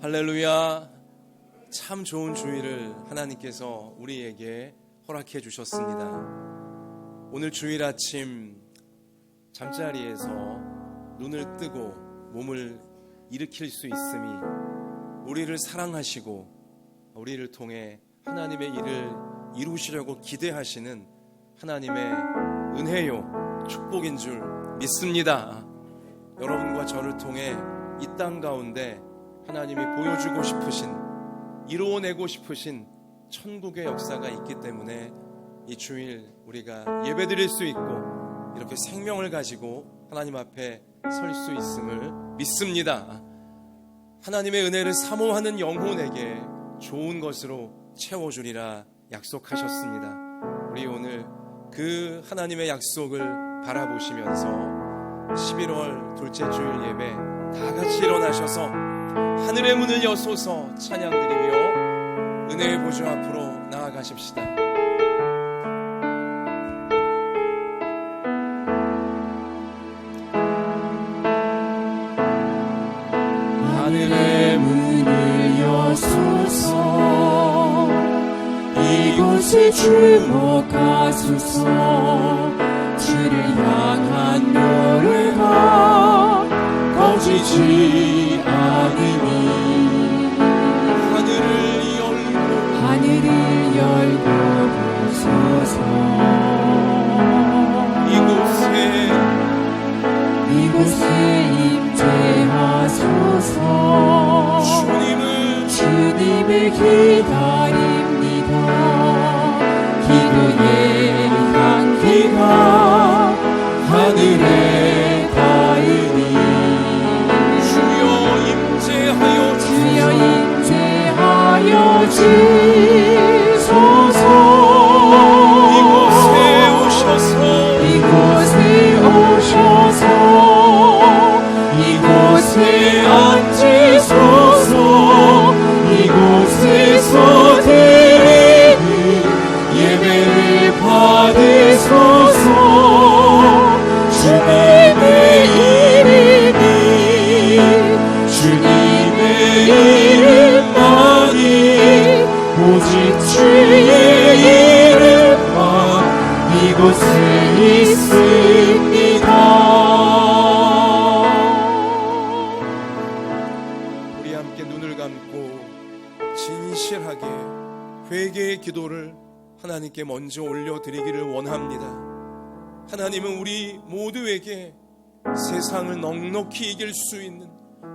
할렐루야. 참 좋은 주일을 하나님께서 우리에게 허락해 주셨습니다. 오늘 주일 아침 잠자리에서 눈을 뜨고 몸을 일으킬 수 있음이 우리를 사랑하시고 우리를 통해 하나님의 일을 이루시려고 기대하시는 하나님의 은혜요 축복인 줄 믿습니다. 여러분과 저를 통해 이 땅 가운데 하나님이 보여주고 싶으신, 이루어내고 싶으신 천국의 역사가 있기 때문에 이 주일 우리가 예배드릴 수 있고 이렇게 생명을 가지고 하나님 앞에 설 수 있음을 믿습니다. 하나님의 은혜를 사모하는 영혼에게 좋은 것으로 채워주리라 약속하셨습니다. 우리 오늘 그 하나님의 약속을 바라보시면서 11월 둘째 주일 예배 다 같이 일어나셔서 하늘의 문을 여소서 찬양드리며 은혜의 보좌 앞으로 나아가십시다. 하늘의 문을 여소서 이곳에 주목하소서 주를 향한 노래가 꺼지지 않으니 하늘을 열고 보소서 이곳에 임재하소서 주님을 기다립니다. 기도의 향기가 하늘에 닿으니 주여 임재하여 주소서. 이곳에 오셔서 이곳에 앉으소서. 이곳에서 드리는 예배를 받으소서. 주님의 이름만이 오직 주의 이름만 이곳에 있습니다. 우리 함께 눈을 감고 진실하게 회개의 기도를 하나님께 먼저 올려드리기를 원합니다. 하나님은 우리 모두에게 세상을 넉넉히 이길 수 있는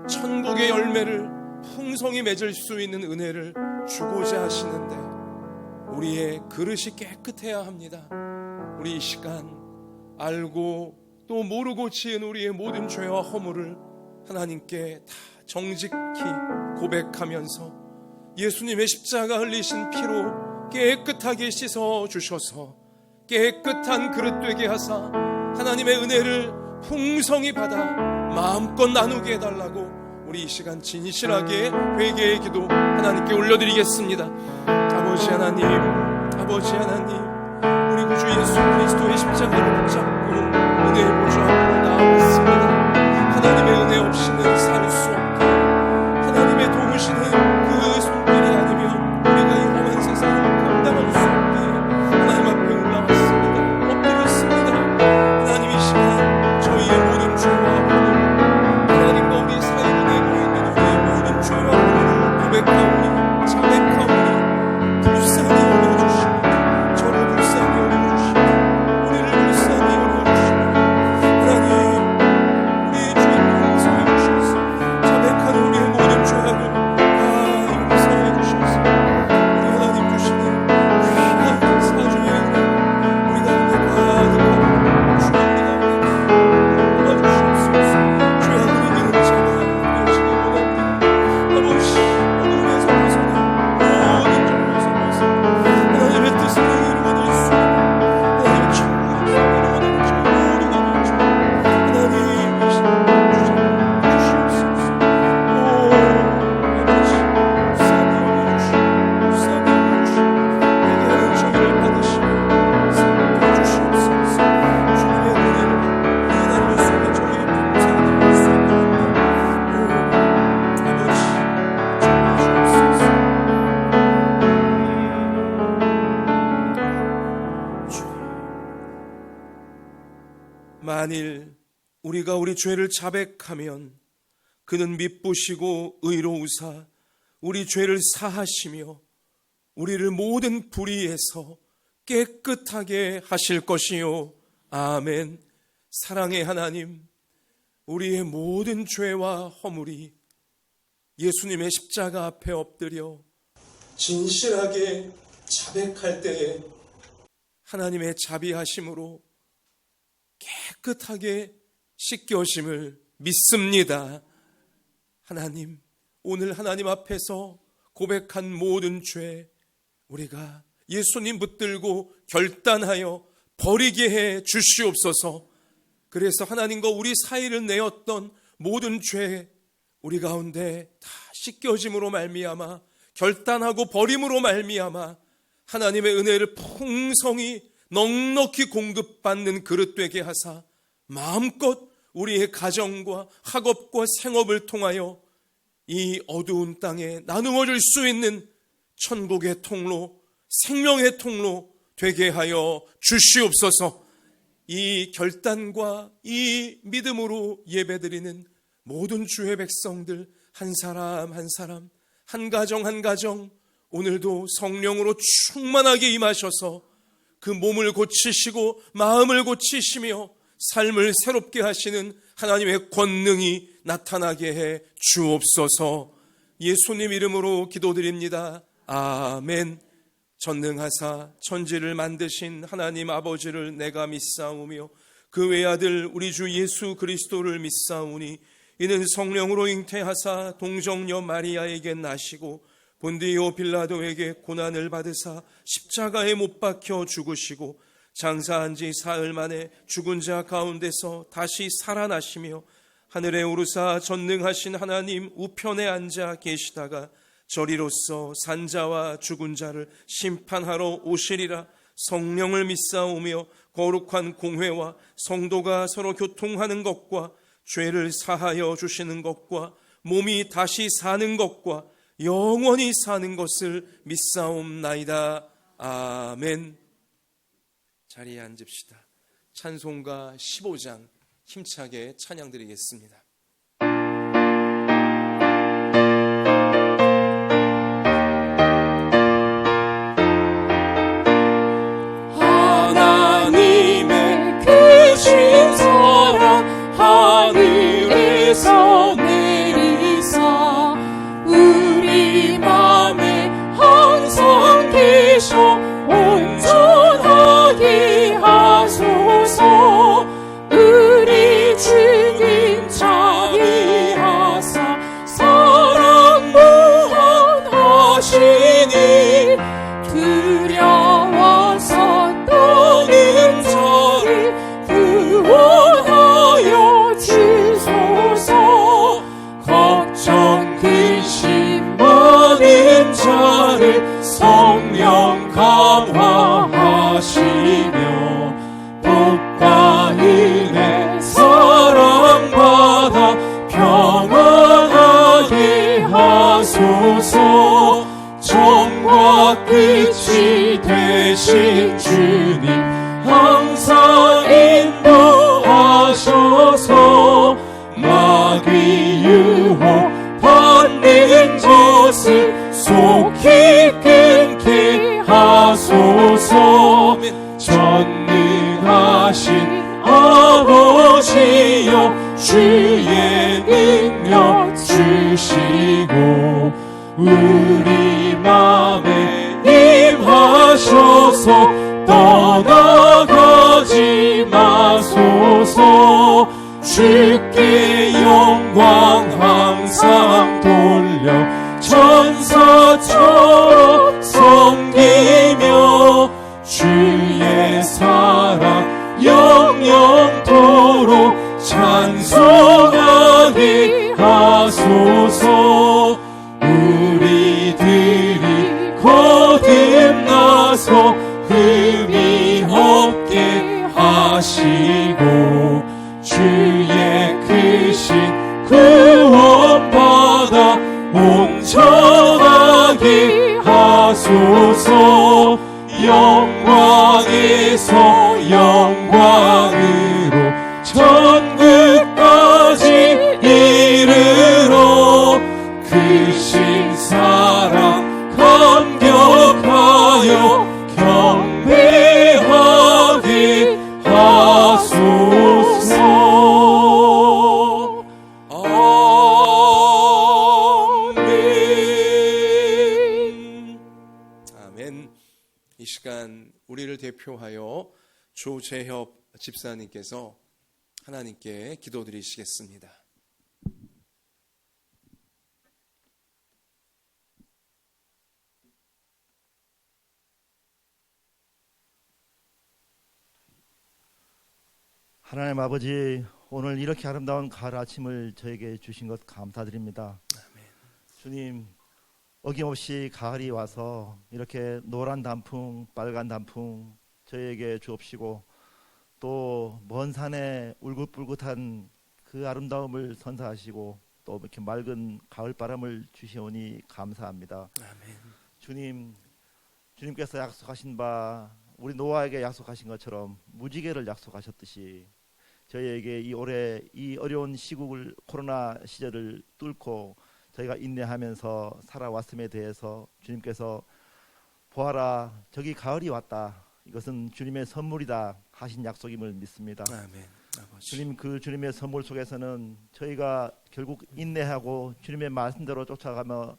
천국의 열매를 풍성히 맺을 수 있는 은혜를 주고자 하시는데 우리의 그릇이 깨끗해야 합니다. 우리 이 시간 알고 또 모르고 지은 우리의 모든 죄와 허물을 하나님께 다 정직히 고백하면서 예수님의 십자가 흘리신 피로 깨끗하게 씻어 주셔서 깨끗한 그릇 되게 하사 하나님의 은혜를 풍성히 받아 마음껏 나누게 해달라고 우리 이 시간 진실하게 회개의 기도 하나님께 올려드리겠습니다. 아버지 하나님, 우리 구주 예수 그리스도의 십자가를 붙잡고 은혜의 보좌 앞으로 나아왔습니다. 하나님의 은혜 없이는 살 수 없게 하나님의 도우시는 그 손길이 아니면 우리가 이 험한 세상을 감당할 수 없게 하나님 앞에 올라왔습니다. 엎드렸습니다. 하나님 이 시간 저희의 모든 죄와 허물, 하나님과 우리 사이를 내놓여 있는 우리의 모든 죄와 허물을 고백하오니 자백하오니 불쌍히 여겨주시고 저를 불쌍히 여겨주시고 우리를 불쌍히 여겨주시고 하나님 우리의 죄를 용서해 주셔서 자백하는 우리의 모든 죄악을 용서해 주셔서 우리 하나님 주시는 귀한 사주의 은혜 우리 가운데 가득하고 주옵니다. 도와주시옵소서. 죄악을 이기는 자가 되시기 원합니다. 아버지 어둠에서 만일 우리가 우리 죄를 자백하면 그는 미쁘시고 의로우사 우리 죄를 사하시며 우리를 모든 불의에서 깨끗하게 하실 것이요. 아멘. 사랑의 하나님, 우리의 모든 죄와 허물이 예수님의 십자가 앞에 엎드려 진실하게 자백할 때에 하나님의 자비하심으로 깨끗하게 씻겨짐을 믿습니다. 하나님, 오늘 하나님 앞에서 고백한 모든 죄 우리가 예수님 붙들고 결단하여 버리게 해 주시옵소서. 그래서 하나님과 우리 사이를 내었던 모든 죄 우리 가운데 다 씻겨짐으로 말미암아 결단하고 버림으로 말미암아 하나님의 은혜를 풍성히 넉넉히 공급받는 그릇 되게 하사 마음껏 우리의 가정과 학업과 생업을 통하여 이 어두운 땅에 나누어질 수 있는 천국의 통로, 생명의 통로 되게 하여 주시옵소서. 이 결단과 이 믿음으로 예배드리는 모든 주의 백성들 한 사람 한 사람, 한 가정 한 가정 오늘도 성령으로 충만하게 임하셔서 그 몸을 고치시고 마음을 고치시며 삶을 새롭게 하시는 하나님의 권능이 나타나게 해 주옵소서. 예수님 이름으로 기도드립니다. 아멘. 전능하사 천지를 만드신 하나님 아버지를 내가 믿사오며 그 외아들 우리 주 예수 그리스도를 믿사오니 이는 성령으로 잉태하사 동정녀 마리아에게 나시고 본디오 빌라도에게 고난을 받으사 십자가에 못 박혀 죽으시고 장사한 지 사흘 만에 죽은 자 가운데서 다시 살아나시며 하늘에 오르사 전능하신 하나님 우편에 앉아 계시다가 저리로서 산자와 죽은 자를 심판하러 오시리라. 성령을 믿사오며 거룩한 공회와 성도가 서로 교통하는 것과 죄를 사하여 주시는 것과 몸이 다시 사는 것과 영원히 사는 것을 믿사옵나이다. 아멘. 자리에 앉읍시다. 찬송가 15장 힘차게 찬양드리겠습니다. 하나님의 크신 사랑 하늘에서 내리사 우리 맘에 항상 계셔 온전하게 하소서. 우리 주님 자비하사 사랑 무한하시니 두려워서 떠는 자를 구원하여 주소서. 걱정 근심 많은 자를 성령 감화하시며 복과 은혜 사랑받아 평안하게 하소서. 처음과 끝이 되신 주님 항상 인도하셔서 마귀 유혹 받는 것을 속히 끊게 하소서. 전능하신 아버지여 주의 능력 주시고 우리 맘에 임하셔서 떠나가지 마소서. 주께 영광 항상 돌려 천사처럼 섬기며 주의 사랑 영영토록 찬송하게 하소서. 우리들이 거듭나서 흠이 없게 하시고 주의 크신 구원받아 온전하게 하소서. 영광에서 영광으로 천국까지 이르러 크신 사랑 감격하여 경배하게 하소서. 아멘. 아멘. 이 시간 우리를 대표하여 조재협 집사님께서 하나님께 기도드리시겠습니다. 하나님 아버지, 오늘 이렇게 아름다운 가을 아침을 저에게 주신 것 감사드립니다. 주님, 어김없이 가을이 와서 이렇게 노란 단풍, 빨간 단풍 저에게 주옵시고 또 먼 산에 울긋불긋한 그 아름다움을 선사하시고 또 이렇게 맑은 가을 바람을 주시오니 감사합니다. 아멘. 주님께서 약속하신 바 우리 노아에게 약속하신 것처럼 무지개를 약속하셨듯이 저희에게 이 올해 이 어려운 시국을 코로나 시절을 뚫고 저희가 인내하면서 살아왔음에 대해서 주님께서 보아라 저기 가을이 왔다 이것은 주님의 선물이다 하신 약속임을 믿습니다. 아멘. 아버지. 주님 그 주님의 선물 속에서는 저희가 결국 인내하고 주님의 말씀대로 쫓아가며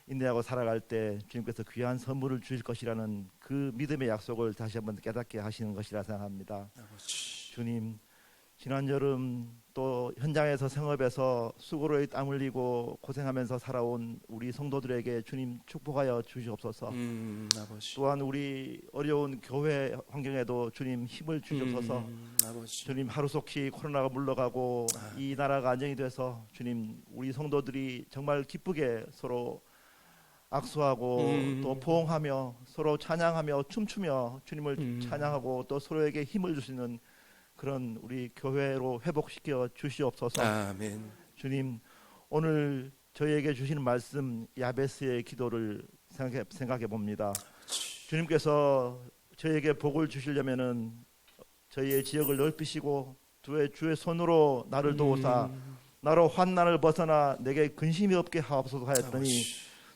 인내하고 살아갈 때 주님께서 귀한 선물을 주실 것이라는 그 믿음의 약속을 다시 한번 깨닫게 하시는 것이라 생각합니다. 아버지. 주님, 지난 여름 또 현장에서 생업에서 수고로에 땀 흘리고 고생하면서 살아온 우리 성도들에게 주님 축복하여 주시옵소서. 아버지. 또한 우리 어려운 교회 환경에도 주님 힘을 주시옵소서. 아버지. 주님 하루속히 코로나가 물러가고 이 나라가 안정이 돼서 주님 우리 성도들이 정말 기쁘게 서로 악수하고 또 포옹하며 서로 찬양하며 춤추며 주님을 찬양하고 또 서로에게 힘을 주시는 그런 우리 교회로 회복시켜 주시옵소서. 아멘. 주님 오늘 저희에게 주시는 말씀 야베스의 기도를 생각해 봅니다. 주님께서 저희에게 복을 주시려면은 저희의 지역을 넓히시고 주의 손으로 나를 도우사 나로 환난을 벗어나 내게 근심이 없게 하옵소서 하였더니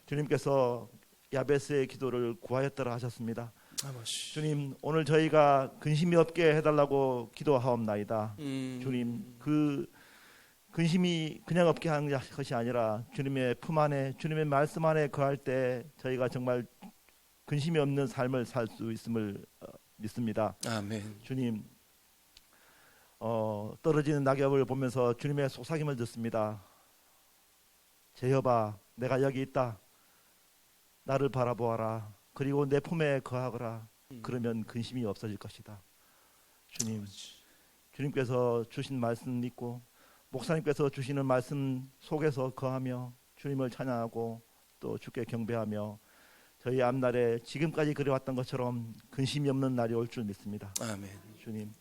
주님께서 야베스의 기도를 구하였더라 하셨습니다. 아버지. 주님 오늘 저희가 근심이 없게 해달라고 기도하옵나이다. 주님 그 근심이 그냥 없게 하는 것이 아니라 주님의 품 안에 주님의 말씀 안에 거할 때 저희가 정말 근심이 없는 삶을 살 수 있음을 믿습니다. 아멘. 주님 떨어지는 낙엽을 보면서 주님의 속삭임을 듣습니다. 제여봐 내가 여기 있다. 나를 바라보아라. 그리고 내 품에 거하거라. 그러면 근심이 없어질 것이다. 주님께서 주신 말씀 믿고 목사님께서 주시는 말씀 속에서 거하며 주님을 찬양하고 또 주께 경배하며 저희 앞날에 지금까지 그래왔던 것처럼 근심이 없는 날이 올 줄 믿습니다. 아멘. 주님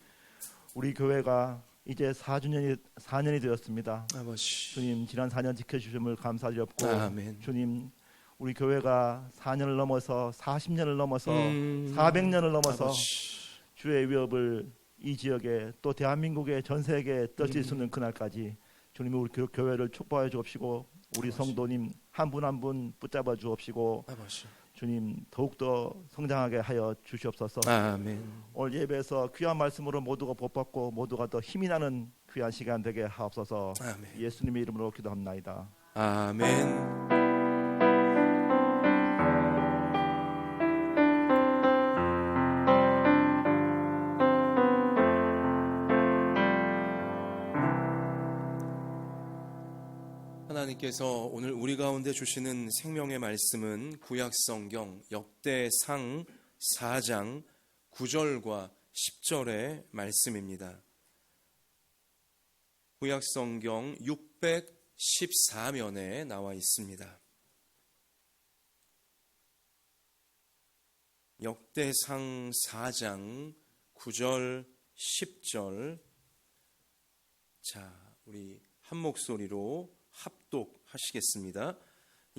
우리 교회가 이제 4년이 되었습니다. 아버지. 주님 지난 4년 지켜주심을 감사드렸고 아멘. 주님 우리 교회가 4년을 넘어서 40년을 넘어서 400년을 넘어서 아버지. 주의 위협을 이 지역에 또 대한민국의 전 세계에 떨칠 수 있는 그날까지 주님 우리 교회를 축복해 주옵시고 우리 아버지. 성도님 한 분 한 분 붙잡아 주옵시고 아버지. 주님 더욱더 성장하게 하여 주시옵소서. 아멘. 오늘 예배에서 귀한 말씀으로 모두가 복받고 모두가 더 힘이 나는 귀한 시간 되게 하옵소서. 아멘. 예수님의 이름으로 기도합나이다. 아멘. 하나님께서 오늘 우리 가운데 주시는 생명의 말씀은 구약성경 역대상 4장 9절과 10절의 말씀입니다. 구약성경 614면에 나와 있습니다. 역대상 4장 9절 10절. 자, 우리 한 목소리로 합독하시겠습니다.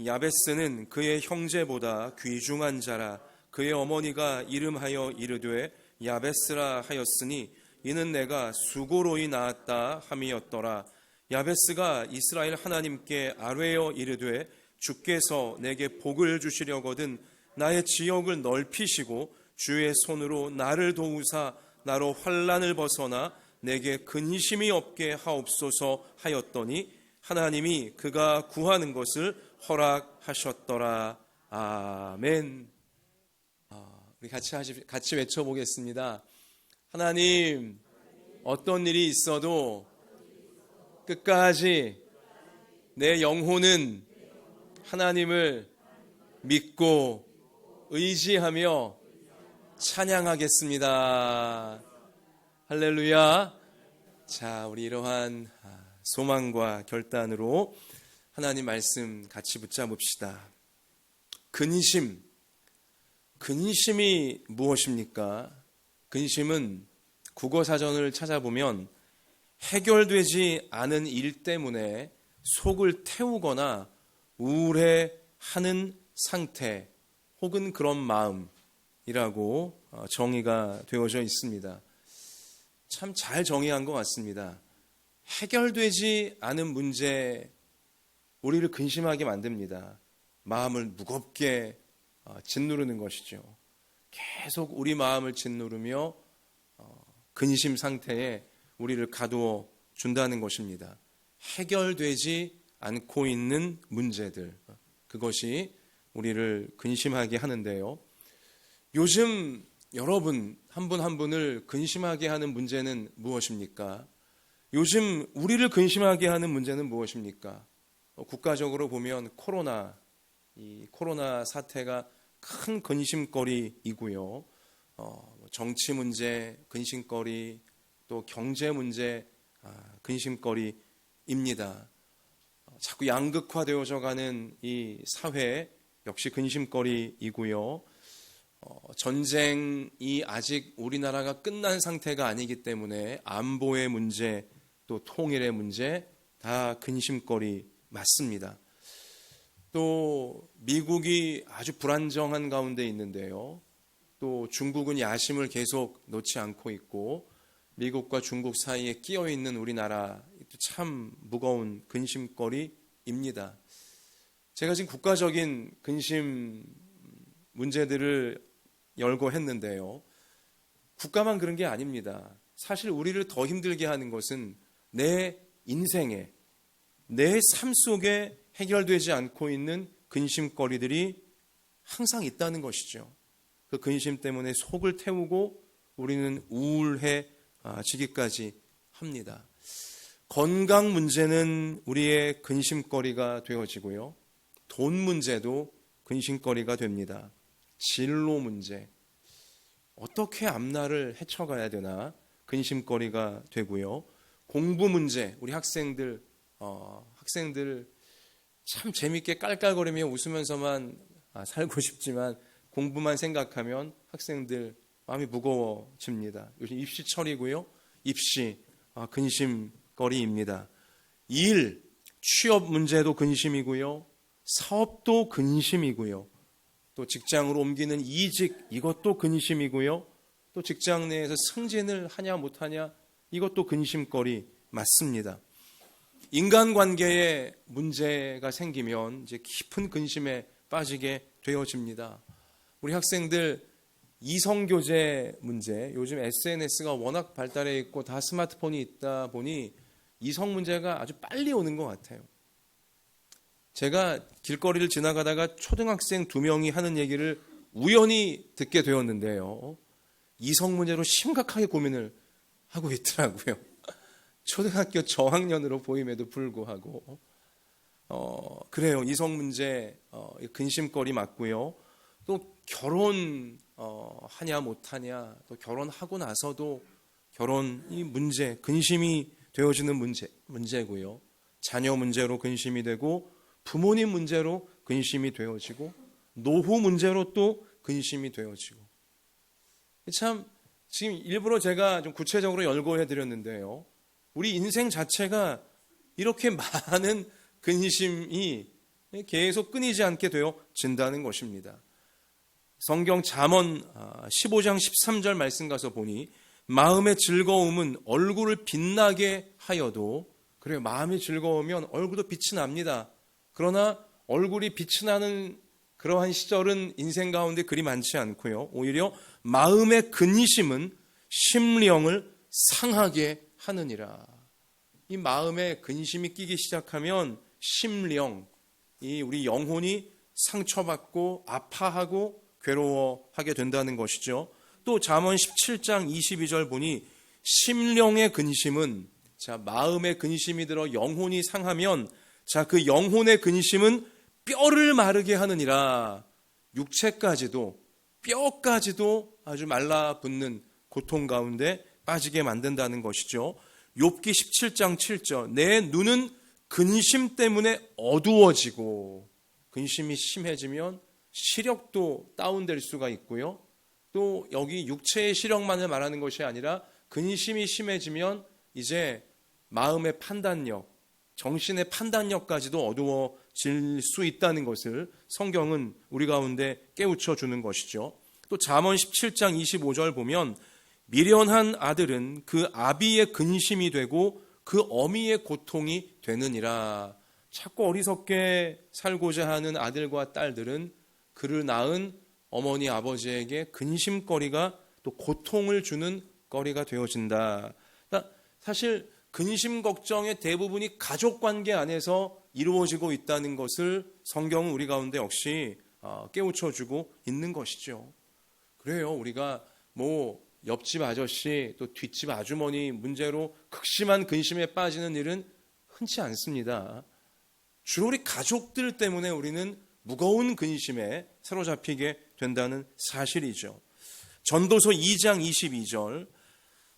야베스는 그의 형제보다 귀중한 자라. 그의 어머니가 이름하여 이르되 야베스라 하였으니 이는 내가 수고로이 낳았다 함이었더라. 야베스가 이스라엘 하나님께 아뢰어 이르되 주께서 내게 복을 주시려거든 나의 지역을 넓히시고 주의 손으로 나를 도우사 나로 환난을 벗어나 내게 근심이 없게 하옵소서 하였더니 하나님이 그가 구하는 것을 허락하셨더라. 아멘. 우리 같이 외쳐보겠습니다. 하나님, 어떤 일이 있어도 끝까지 내 영혼은 하나님을 믿고 의지하며 찬양하겠습니다. 할렐루야. 자, 우리 이러한 소망과 결단으로 하나님 말씀 같이 붙잡읍시다. 근심이 무엇입니까? 근심은 국어사전을 찾아보면 해결되지 않은 일 때문에 속을 태우거나 우울해하는 상태 혹은 그런 마음이라고 정의가 되어져 있습니다. 참 잘 정의한 것 같습니다. 해결되지 않은 문제, 우리를 근심하게 만듭니다. 마음을 무겁게 짓누르는 것이죠. 계속 우리 마음을 짓누르며 근심 상태에 우리를 가두어 준다는 것입니다. 해결되지 않고 있는 문제들, 그것이 우리를 근심하게 하는데요. 요즘 여러분 한 분 한 분을 근심하게 하는 문제는 무엇입니까? 요즘 우리를 근심하게 하는 문제는 무엇입니까? 국가적으로 보면 이 코로나 사태가 큰 근심거리이고요. 정치 문제 근심거리, 또 경제 문제 근심거리입니다. 자꾸 양극화되어져 가는 이 사회 역시 근심거리이고요. 전쟁이 아직 우리나라가 끝난 상태가 아니기 때문에 안보의 문제, 또 통일의 문제 다 근심거리 맞습니다. 또 미국이 아주 불안정한 가운데 있는데요. 또 중국은 야심을 계속 놓지 않고 있고 미국과 중국 사이에 끼어 있는 우리나라 참 무거운 근심거리입니다. 제가 지금 국가적인 근심 문제들을 열거했는데요. 국가만 그런 게 아닙니다. 사실 우리를 더 힘들게 하는 것은 내 인생에, 내 삶 속에 해결되지 않고 있는 근심거리들이 항상 있다는 것이죠. 그 근심 때문에 속을 태우고 우리는 우울해지기까지 합니다. 건강 문제는 우리의 근심거리가 되어지고요. 돈 문제도 근심거리가 됩니다. 진로 문제, 어떻게 앞날을 헤쳐가야 되나 근심거리가 되고요. 공부 문제, 우리 학생들 참 재밌게 깔깔거리며 웃으면서만 살고 싶지만 공부만 생각하면 학생들 마음이 무거워집니다. 요즘 입시철이고요. 입시 근심거리입니다. 일, 취업 문제도 근심이고요. 사업도 근심이고요. 또 직장으로 옮기는 이직, 이것도 근심이고요. 또 직장 내에서 승진을 하냐 못하냐, 이것도 근심거리 맞습니다. 인간관계에 문제가 생기면 이제 깊은 근심에 빠지게 되어집니다. 우리 학생들 이성교제 문제, 요즘 SNS가 워낙 발달해 있고 다 스마트폰이 있다 보니 이성 문제가 아주 빨리 오는 것 같아요. 제가 길거리를 지나가다가 초등학생 2명이 하는 얘기를 우연히 듣게 되었는데요. 이성 문제로 심각하게 고민을 하고 있더라고요. 초등학교 저학년으로 보임에도 불구하고 그래요. 이성 문제 근심거리 맞고요. 또 결혼 하냐 못하냐, 또 결혼하고 나서도 결혼이 문제, 근심이 되어지는 문제고요. 자녀 문제로 근심이 되고 부모님 문제로 근심이 되어지고 노후 문제로 또 근심이 되어지고, 참 지금 일부러 제가 좀 구체적으로 열거해 드렸는데요. 우리 인생 자체가 이렇게 많은 근심이 계속 끊이지 않게 되어진다는 것입니다. 성경 잠언 15장 13절 말씀 가서 보니 마음의 즐거움은 얼굴을 빛나게 하여도, 그래요, 마음이 즐거우면 얼굴도 빛이 납니다. 그러나 얼굴이 빛이 나는 그러한 시절은 인생 가운데 그리 많지 않고요. 오히려 마음의 근심은 심령을 상하게 하느니라. 이 마음에 근심이 끼기 시작하면 심령, 이 우리 영혼이 상처받고 아파하고 괴로워하게 된다는 것이죠. 또 잠언 17장 22절 보니 심령의 근심은, 자, 마음의 근심이 들어 영혼이 상하면, 자, 그 영혼의 근심은 뼈를 마르게 하느니라. 육체까지도, 뼈까지도 아주 말라붙는 고통 가운데 빠지게 만든다는 것이죠. 욥기 17장 7절, 내 눈은 근심 때문에 어두워지고, 근심이 심해지면 시력도 다운될 수가 있고요. 또 여기 육체의 시력만을 말하는 것이 아니라 근심이 심해지면 이제 마음의 판단력, 정신의 판단력까지도 어두워질 수 있다는 것을 성경은 우리 가운데 깨우쳐 주는 것이죠. 또 잠언 17장 25절 보면 미련한 아들은 그 아비의 근심이 되고 그 어미의 고통이 되느니라. 자꾸 어리석게 살고자 하는 아들과 딸들은 그를 낳은 어머니 아버지에게 근심거리가, 또 고통을 주는 거리가 되어진다. 그러니까 사실 근심 걱정의 대부분이 가족관계 안에서 이루어지고 있다는 것을 성경은 우리 가운데 역시 깨우쳐주고 있는 것이죠. 그래요, 우리가 뭐 옆집 아저씨 또 뒷집 아주머니 문제로 극심한 근심에 빠지는 일은 흔치 않습니다. 주로 우리 가족들 때문에 우리는 무거운 근심에 사로잡히게 된다는 사실이죠. 전도서 2장 22절,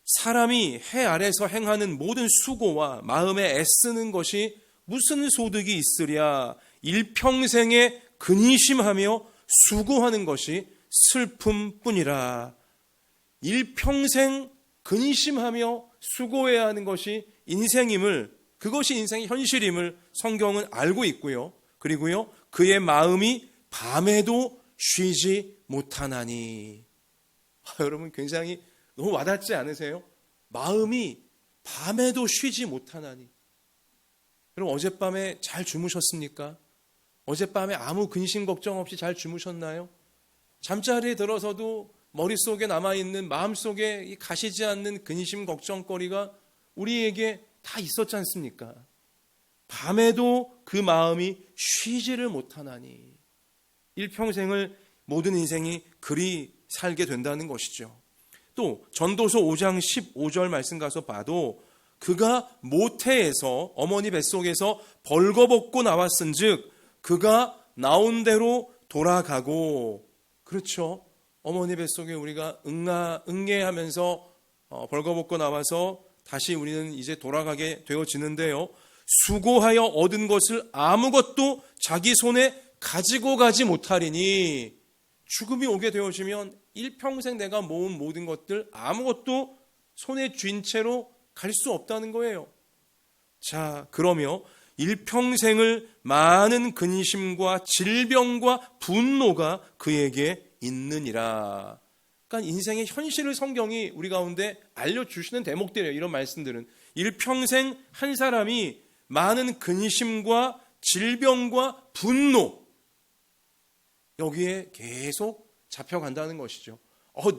사람이 해 아래서 행하는 모든 수고와 마음에 애쓰는 것이 무슨 소득이 있으랴. 일평생에 근심하며 수고하는 것이 슬픔뿐이라. 일평생 근심하며 수고해야 하는 것이 인생임을, 그것이 인생의 현실임을 성경은 알고 있고요. 그리고요, 그의 마음이 밤에도 쉬지 못하나니. 여러분 굉장히 너무 와닿지 않으세요? 마음이 밤에도 쉬지 못하나니. 여러분 어젯밤에 잘 주무셨습니까? 어젯밤에 아무 근심 걱정 없이 잘 주무셨나요? 잠자리에 들어서도 머릿속에 남아있는, 마음속에 이 가시지 않는 근심 걱정거리가 우리에게 다 있었지 않습니까? 밤에도 그 마음이 쉬지를 못하나니. 일평생을, 모든 인생이 그리 살게 된다는 것이죠. 또 전도서 5장 15절 말씀 가서 봐도 그가 모태에서, 어머니 뱃속에서 벌거벗고 나왔은즉 그가 나온 대로 돌아가고. 그렇죠, 어머니 뱃속에 우리가 응애하면서 벌거벗고 나와서 다시 우리는 이제 돌아가게 되어지는데요, 수고하여 얻은 것을 아무것도 자기 손에 가지고 가지 못하리니. 죽음이 오게 되어지면 일평생 내가 모은 모든 것들 아무것도 손에 쥔 채로 갈 수 없다는 거예요. 자, 그러며 일평생을 많은 근심과 질병과 분노가 그에게 있느니라. 그러니까 인생의 현실을 성경이 우리 가운데 알려주시는 대목들이에요. 이런 말씀들은 일평생 한 사람이 많은 근심과 질병과 분노, 여기에 계속 잡혀간다는 것이죠.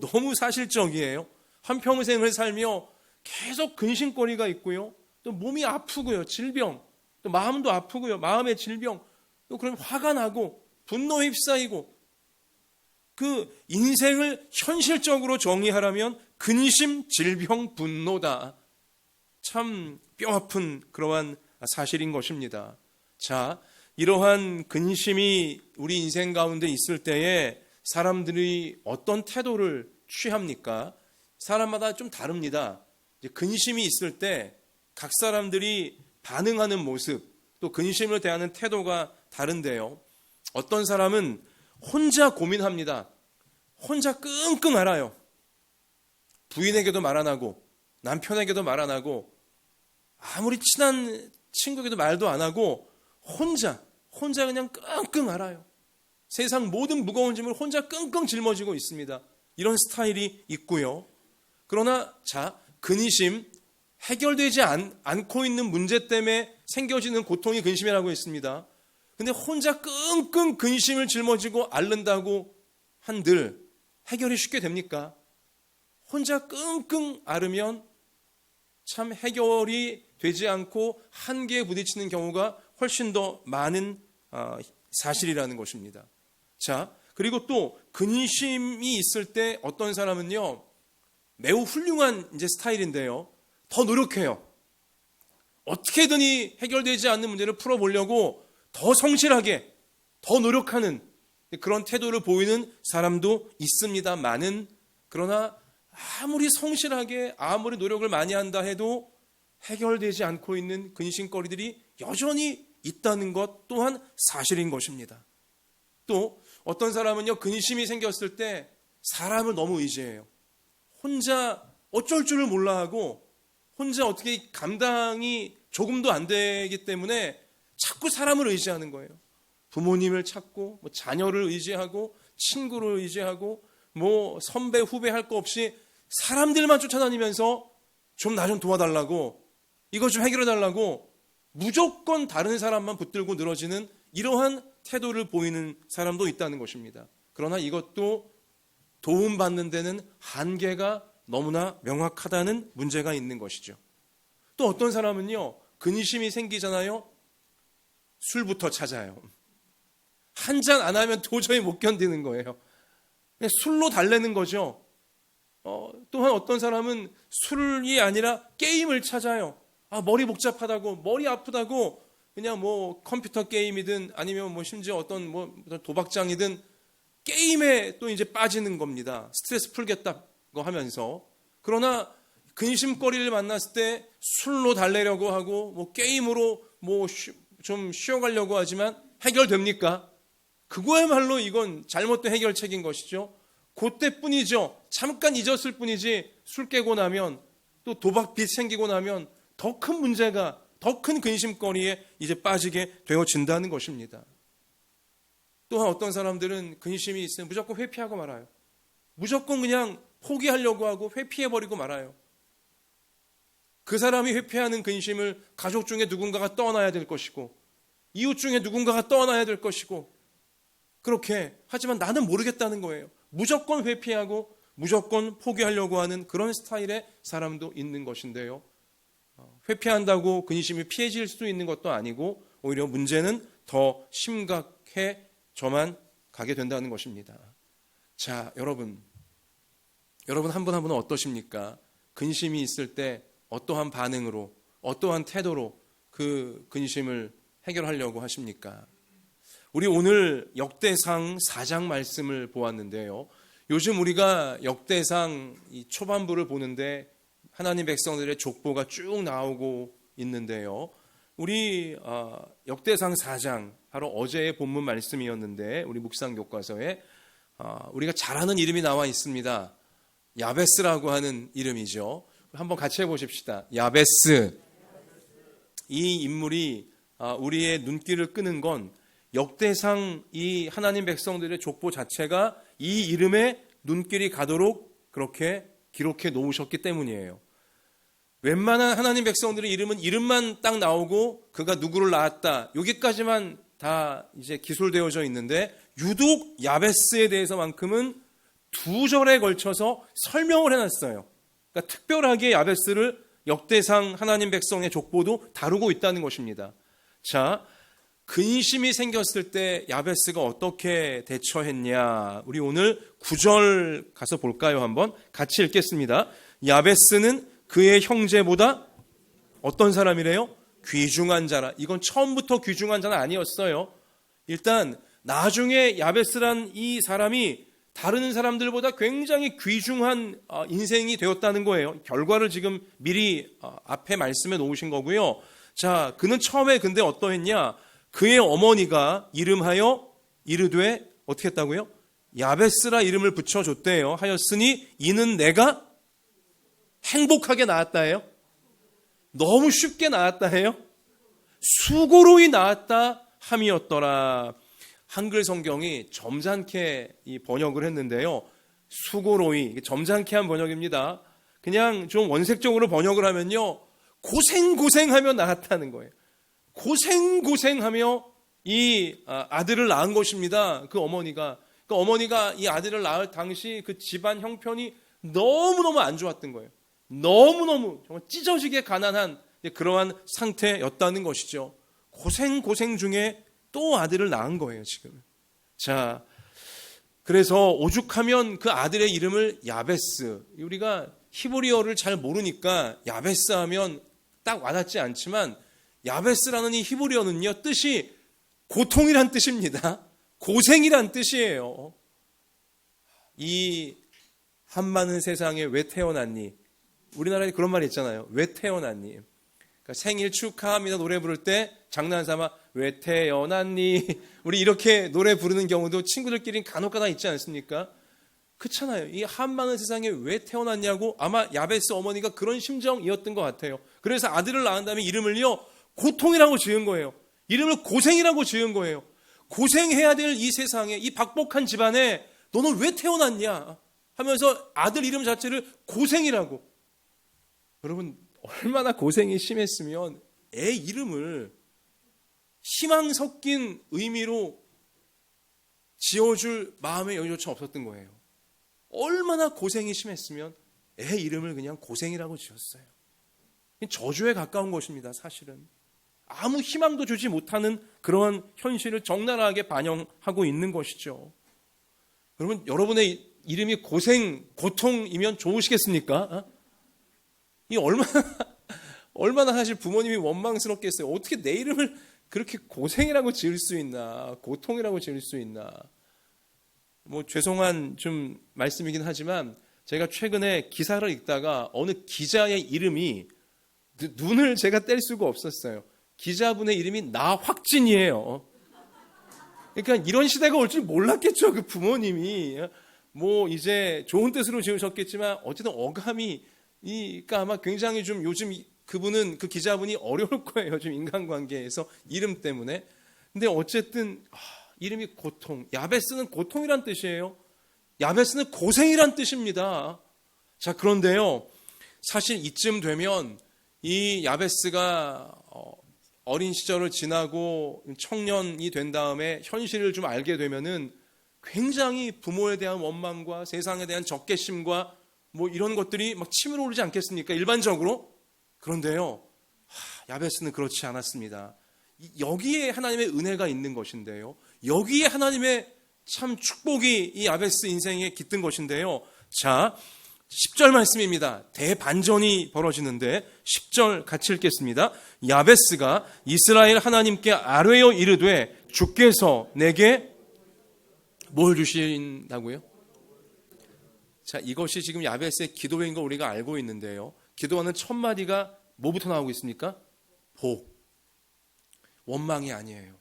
너무 사실적이에요. 한평생을 살며 계속 근심거리가 있고요, 또 몸이 아프고요, 질병, 또 마음도 아프고요, 마음의 질병, 또 그럼 화가 나고 분노에 휩싸이고. 그 인생을 현실적으로 정의하라면 근심, 질병, 분노다. 참 뼈아픈 그러한 사실인 것입니다. 자, 이러한 근심이 우리 인생 가운데 있을 때에 사람들이 어떤 태도를 취합니까? 사람마다 좀 다릅니다. 근심이 있을 때 각 사람들이 반응하는 모습, 또 근심을 대하는 태도가 다른데요, 어떤 사람은 혼자 고민합니다. 혼자 끙끙 앓아요. 부인에게도 말 안 하고 남편에게도 말 안 하고 아무리 친한 친구에게도 말도 안 하고 혼자 그냥 끙끙 앓아요. 세상 모든 무거운 짐을 혼자 끙끙 짊어지고 있습니다. 이런 스타일이 있고요. 그러나 자, 근심, 해결되지 않고 있는 문제 때문에 생겨지는 고통이 근심이라고 했습니다. 근데 혼자 끙끙 근심을 짊어지고 앓는다고 한들 해결이 쉽게 됩니까? 혼자 끙끙 앓으면 참 해결이 되지 않고 한계에 부딪히는 경우가 훨씬 더 많은 사실이라는 것입니다. 자, 그리고 또 근심이 있을 때 어떤 사람은요, 매우 훌륭한 이제 스타일인데요, 더 노력해요. 어떻게든 이 해결되지 않는 문제를 풀어보려고 더 성실하게, 더 노력하는 그런 태도를 보이는 사람도 있습니다만은, 그러나 아무리 성실하게, 아무리 노력을 많이 한다 해도 해결되지 않고 있는 근심거리들이 여전히 있다는 것 또한 사실인 것입니다. 또 어떤 사람은요, 근심이 생겼을 때 사람을 너무 의지해요. 혼자 어쩔 줄을 몰라 하고 혼자 어떻게 감당이 조금도 안 되기 때문에 자꾸 사람을 의지하는 거예요. 부모님을 찾고, 자녀를 의지하고, 친구를 의지하고, 선배, 후배 할 거 없이 사람들만 쫓아다니면서 좀 나 좀 도와달라고, 이거 좀 해결해달라고 무조건 다른 사람만 붙들고 늘어지는 이러한 태도를 보이는 사람도 있다는 것입니다. 그러나 이것도 도움받는 데는 한계가 너무나 명확하다는 문제가 있는 것이죠. 또 어떤 사람은요, 근심이 생기잖아요. 술부터 찾아요. 한 잔 안 하면 도저히 못 견디는 거예요. 술로 달래는 거죠. 또한 어떤 사람은 술이 아니라 게임을 찾아요. 머리 복잡하다고, 머리 아프다고 그냥 컴퓨터 게임이든 아니면 심지어 어떤 도박장이든 게임에 또 이제 빠지는 겁니다. 스트레스 풀겠다고 하면서. 그러나 근심거리를 만났을 때 술로 달래려고 하고 게임으로 좀 쉬어가려고 하지만 해결됩니까? 그거야말로 이건 잘못된 해결책인 것이죠. 그때뿐이죠. 잠깐 잊었을 뿐이지 술 깨고 나면 또 도박 빚 생기고 나면 더 큰 문제가, 더 큰 근심거리에 이제 빠지게 되어진다는 것입니다. 또한 어떤 사람들은 근심이 있으면 무조건 회피하고 말아요. 무조건 그냥 포기하려고 하고 회피해버리고 말아요. 그 사람이 회피하는 근심을 가족 중에 누군가가 떠나야 될 것이고 이웃 중에 누군가가 떠나야 될 것이고 그렇게 하지만 나는 모르겠다는 거예요. 무조건 회피하고 무조건 포기하려고 하는 그런 스타일의 사람도 있는 것인데요. 회피한다고 근심이 피해질 수 있는 것도 아니고 오히려 문제는 더 심각해져만 가게 된다는 것입니다. 자, 여러분 한 분 한 분은 어떠십니까? 근심이 있을 때 어떠한 반응으로, 어떠한 태도로 그 근심을 해결하려고 하십니까? 우리 오늘 역대상 4장 말씀을 보았는데요. 요즘 우리가 역대상 이 초반부를 보는데 하나님 백성들의 족보가 쭉 나오고 있는데요. 우리 역대상 4장, 바로 어제의 본문 말씀이었는데 우리 묵상 교과서에 우리가 잘 아는 이름이 나와 있습니다. 야베스라고 하는 이름이죠. 한번 같이 해보십시다. 야베스. 이 인물이 우리의 눈길을 끄는 건 역대상 이 하나님 백성들의 족보 자체가 이 이름에 눈길이 가도록 그렇게 기록해 놓으셨기 때문이에요. 웬만한 하나님 백성들의 이름은 이름만 딱 나오고 그가 누구를 낳았다, 여기까지만 다 이제 기술되어져 있는데 유독 야베스에 대해서만큼은 2절에 걸쳐서 설명을 해놨어요. 그러니까 특별하게 야베스를 역대상 하나님 백성의 족보도 다루고 있다는 것입니다. 자, 근심이 생겼을 때 야베스가 어떻게 대처했냐, 우리 오늘 9절 가서 볼까요? 한번 같이 읽겠습니다. 야베스는 그의 형제보다 어떤 사람이래요? 귀중한 자라. 이건 처음부터 귀중한 자는 아니었어요. 일단 나중에 야베스란 이 사람이 다른 사람들보다 굉장히 귀중한 인생이 되었다는 거예요. 결과를 지금 미리 앞에 말씀해 놓으신 거고요. 자, 그는 처음에 근데 어떠했냐? 그의 어머니가 이름하여 이르되 어떻게 했다고요? 야베스라 이름을 붙여줬대요. 하였으니 이는 내가 행복하게 낳았다예요. 너무 쉽게 낳았다예요. 수고로이 낳았다 함이었더라. 한글 성경이 점잖게 이 번역을 했는데요. 수고로이, 점잖게 한 번역입니다. 그냥 좀 원색적으로 번역을 하면요, 고생하며 낳았다는 거예요. 고생하며 이 아들을 낳은 것입니다. 그 어머니가. 그 어머니가 이 아들을 낳을 당시 그 집안 형편이 너무너무 안 좋았던 거예요. 너무너무 정말 찢어지게 가난한 그러한 상태였다는 것이죠. 고생 중에 또 아들을 낳은 거예요, 지금. 자, 그래서 오죽하면 그 아들의 이름을 야베스, 우리가 히브리어를 잘 모르니까 야베스 하면 딱 와닿지 않지만, 야베스라는 이 히브리어는요, 뜻이 고통이란 뜻입니다. 고생이란 뜻이에요. 이 한많은 세상에 왜 태어났니? 우리나라에 그런 말이 있잖아요. 왜 태어났니? 그러니까 생일 축하합니다 노래 부를 때 장난삼아 왜 태어났니? 우리 이렇게 노래 부르는 경우도 친구들끼리 간혹가다 있지 않습니까? 그렇잖아요. 이 한많은 세상에 왜 태어났냐고 아마 야베스 어머니가 그런 심정이었던 것 같아요. 그래서 아들을 낳은 다음에 이름을요, 고통이라고 지은 거예요. 이름을 고생이라고 지은 거예요. 고생해야 될 이 세상에, 이 박복한 집안에 너는 왜 태어났냐 하면서 아들 이름 자체를 고생이라고. 여러분, 얼마나 고생이 심했으면 애 이름을 희망 섞인 의미로 지어줄 마음의 여유조차 없었던 거예요. 얼마나 고생이 심했으면 애 이름을 그냥 고생이라고 지었어요. 저주에 가까운 것입니다, 사실은. 아무 희망도 주지 못하는 그런 현실을 적나라하게 반영하고 있는 것이죠. 여러분, 여러분의 이름이 고통이면 좋으시겠습니까? 이 얼마나 사실 부모님이 원망스럽겠어요. 어떻게 내 이름을 그렇게 고생이라고 지을 수 있나, 고통이라고 지을 수 있나. 뭐 죄송한 좀 말씀이긴 하지만 제가 최근에 기사를 읽다가 어느 기자의 이름이 눈을 제가 뗄 수가 없었어요. 기자분의 이름이 나확진이에요. 그러니까 이런 시대가 올 줄 몰랐겠죠, 그 부모님이. 뭐 이제 좋은 뜻으로 지으셨겠지만 어쨌든 어감이, 그러니까 아마 굉장히 좀 요즘 그분은, 그 기자분이 어려울 거예요, 좀 인간관계에서 이름 때문에. 근데 어쨌든 이름이 고통, 야베스는 고통이란 뜻이에요. 야베스는 고생이란 뜻입니다. 자, 그런데요, 사실 이쯤 되면 이 야베스가 어린 시절을 지나고 청년이 된 다음에 현실을 좀 알게 되면은 굉장히 부모에 대한 원망과 세상에 대한 적개심과 뭐 이런 것들이 막 치밀어 오르지 않겠습니까? 일반적으로. 그런데요, 야베스는 그렇지 않았습니다. 여기에 하나님의 은혜가 있는 것인데요, 여기에 하나님의 참 축복이 이 야베스 인생에 깃든 것인데요. 자, 10절 말씀입니다. 대반전이 벌어지는데 10절 같이 읽겠습니다. 야베스가 이스라엘 하나님께 아뢰어 이르되 주께서 내게 뭘 주신다고요? 자, 이것이 지금 야베스의 기도인 걸 우리가 알고 있는데요, 기도하는 첫 마디가 뭐부터 나오고 있습니까? 복. 원망이 아니에요.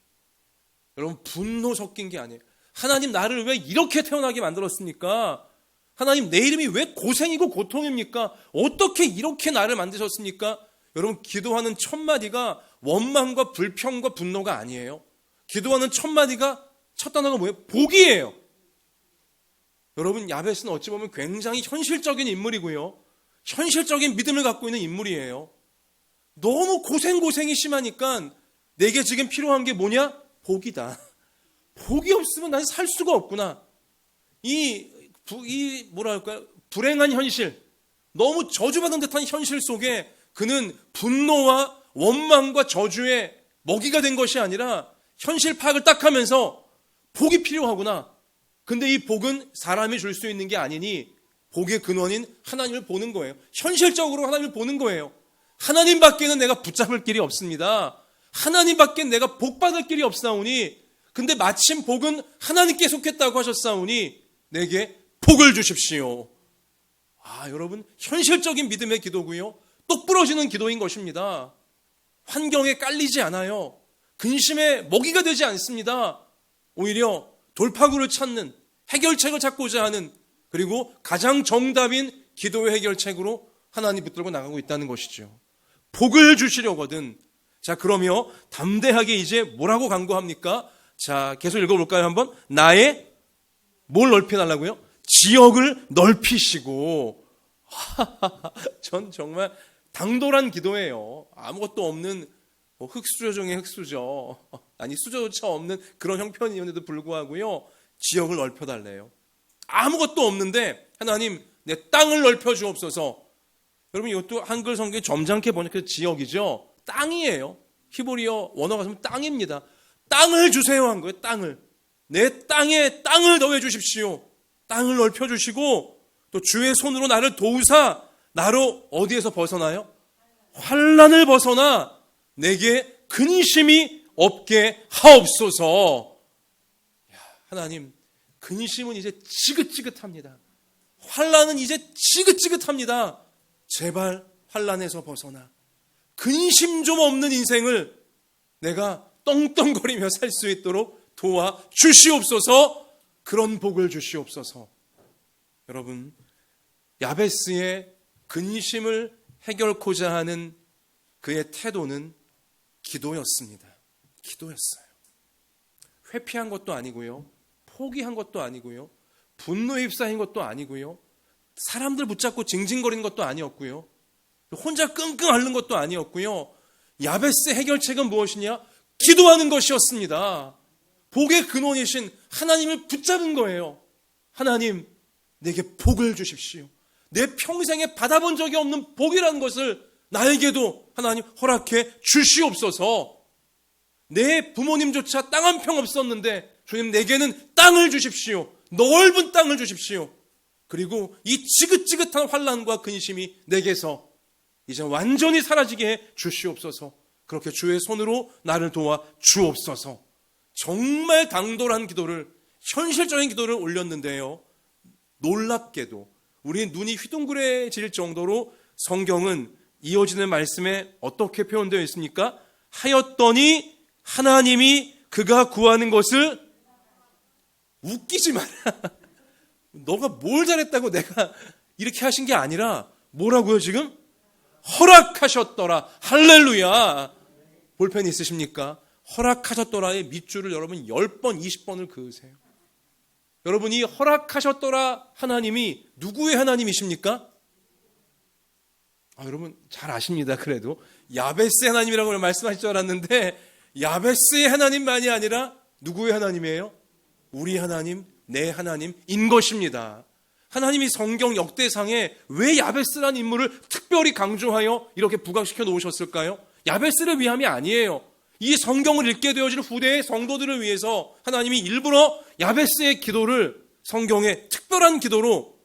여러분, 분노 섞인 게 아니에요. 하나님, 나를 왜 이렇게 태어나게 만들었습니까? 하나님, 내 이름이 왜 고생이고 고통입니까? 어떻게 이렇게 나를 만드셨습니까? 여러분, 기도하는 첫 마디가 원망과 불평과 분노가 아니에요. 기도하는 첫 마디가, 첫 단어가 뭐예요? 복이에요. 여러분, 야베스는 어찌 보면 굉장히 현실적인 인물이고요, 현실적인 믿음을 갖고 있는 인물이에요. 너무 고생이 심하니까 내게 지금 필요한 게 뭐냐? 복이다. 복이 없으면 난 살 수가 없구나. 뭐랄까요? 불행한 현실, 너무 저주받은 듯한 현실 속에 그는 분노와 원망과 저주의 먹이가 된 것이 아니라 현실 파악을 딱 하면서 복이 필요하구나. 근데 이 복은 사람이 줄 수 있는 게 아니니 복의 근원인 하나님을 보는 거예요. 현실적으로 하나님을 보는 거예요. 하나님밖에는 내가 붙잡을 길이 없습니다. 하나님밖에 내가 복받을 길이 없사오니, 근데 마침 복은 하나님께 속했다고 하셨사오니 내게 복을 주십시오. 여러분, 현실적인 믿음의 기도고요, 똑 부러지는 기도인 것입니다. 환경에 깔리지 않아요. 근심에 먹이가 되지 않습니다. 오히려 돌파구를 찾는, 해결책을 찾고자 하는, 그리고 가장 정답인 기도의 해결책으로 하나님 붙들고 나가고 있다는 것이죠. 복을 주시려거든. 자, 그러며 담대하게 이제 뭐라고 간구합니까? 자, 계속 읽어볼까요, 한번? 나의 뭘 넓혀달라고요? 지역을 넓히시고. 전 정말 당돌한 기도예요. 아무것도 없는 흙수저 중에 흙수저, 아니 수저조차 없는 그런 형편이었는데도 불구하고요, 지역을 넓혀달래요. 아무것도 없는데 하나님 내 땅을 넓혀 주옵소서. 여러분 이것도 한글 성경에 점잖게 번역해서 지역이죠. 땅이에요. 히브리어 원어가 쓰면 땅입니다. 땅을 주세요 한 거예요. 땅을. 내 땅에 땅을 더해 주십시오. 땅을 넓혀 주시고 또 주의 손으로 나를 도우사 나로 어디에서 벗어나요? 환난을 벗어나 내게 근심이 없게 하옵소서. 하나님, 근심은 이제 지긋지긋합니다. 환난은 이제 지긋지긋합니다. 제발 환난에서 벗어나 근심 좀 없는 인생을 내가 떵떵거리며 살 수 있도록 도와 주시옵소서. 그런 복을 주시옵소서. 여러분, 야베스의 근심을 해결코자 하는 그의 태도는 기도였습니다. 기도였어요. 회피한 것도 아니고요, 포기한 것도 아니고요, 분노에 휩싸인 것도 아니고요, 사람들 붙잡고 징징거리는 것도 아니었고요, 혼자 끙끙 앓는 것도 아니었고요. 야베스의 해결책은 무엇이냐? 기도하는 것이었습니다. 복의 근원이신 하나님을 붙잡은 거예요. 하나님, 내게 복을 주십시오. 내 평생에 받아본 적이 없는 복이라는 것을 나에게도 하나님 허락해 주시옵소서. 내 부모님조차 땅 한 평 없었는데 주님 내게는 땅을 주십시오. 넓은 땅을 주십시오. 그리고 이 지긋지긋한 환난과 근심이 내게서 이제 완전히 사라지게 해 주시옵소서. 그렇게 주의 손으로 나를 도와 주옵소서. 정말 당돌한 기도를, 현실적인 기도를 올렸는데요, 놀랍게도 우리의 눈이 휘둥그레질 정도로 성경은 이어지는 말씀에 어떻게 표현되어 있습니까? 하였더니 하나님이 그가 구하는 것을, 웃기지 마라. 너가 뭘 잘했다고 내가 이렇게 하신 게 아니라 뭐라고요 지금? 허락하셨더라. 할렐루야. 볼펜 있으십니까? 허락하셨더라의 밑줄을 여러분 10번 20번을 그으세요. 여러분이 허락하셨더라 하나님이 누구의 하나님이십니까? 여러분 잘 아십니다. 그래도 야베스의 하나님이라고 말씀하실 줄 알았는데 야베스의 하나님만이 아니라 누구의 하나님이에요? 우리 하나님, 내 하나님인 것입니다. 하나님이 성경 역대상에 왜 야베스라는 인물을 특별히 강조하여 이렇게 부각시켜 놓으셨을까요? 야베스를 위함이 아니에요. 이 성경을 읽게 되어질 후대의 성도들을 위해서 하나님이 일부러 야베스의 기도를 성경의 특별한 기도로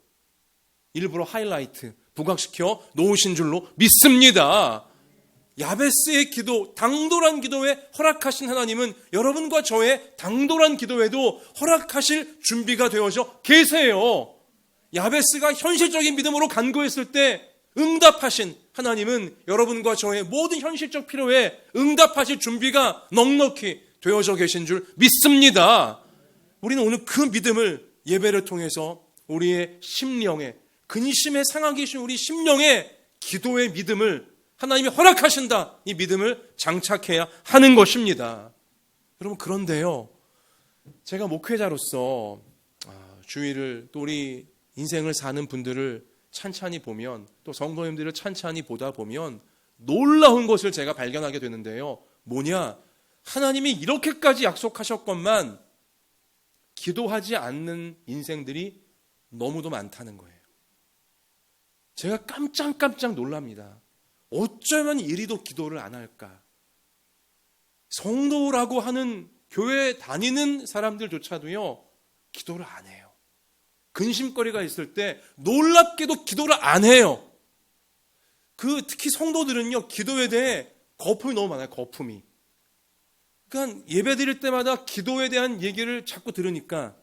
일부러 하이라이트, 부각시켜 놓으신 줄로 믿습니다. 야베스의 기도, 당돌한 기도에 허락하신 하나님은 여러분과 저의 당돌한 기도에도 허락하실 준비가 되어져 계세요. 야베스가 현실적인 믿음으로 간구했을 때 응답하신 하나님은 여러분과 저의 모든 현실적 필요에 응답하실 준비가 넉넉히 되어져 계신 줄 믿습니다. 우리는 오늘 그 믿음을 예배를 통해서 우리의 심령에, 근심에 상하 계신 우리 심령의 기도의 믿음을 하나님이 허락하신다, 이 믿음을 장착해야 하는 것입니다. 여러분, 그런데요, 제가 목회자로서 주위를, 또 우리 인생을 사는 분들을 찬찬히 보면, 또 성도님들을 찬찬히 보다 보면 놀라운 것을 제가 발견하게 되는데요. 뭐냐? 하나님이 이렇게까지 약속하셨건만 기도하지 않는 인생들이 너무도 많다는 거예요. 제가 깜짝깜짝 놀랍니다. 어쩌면 이리도 기도를 안 할까? 성도라고 하는 교회 다니는 사람들조차도요, 기도를 안 해요. 근심거리가 있을 때 놀랍게도 기도를 안 해요. 특히 성도들은요, 기도에 대해 거품이 너무 많아요. 거품이. 그러니까 예배 드릴 때마다 기도에 대한 얘기를 자꾸 들으니까,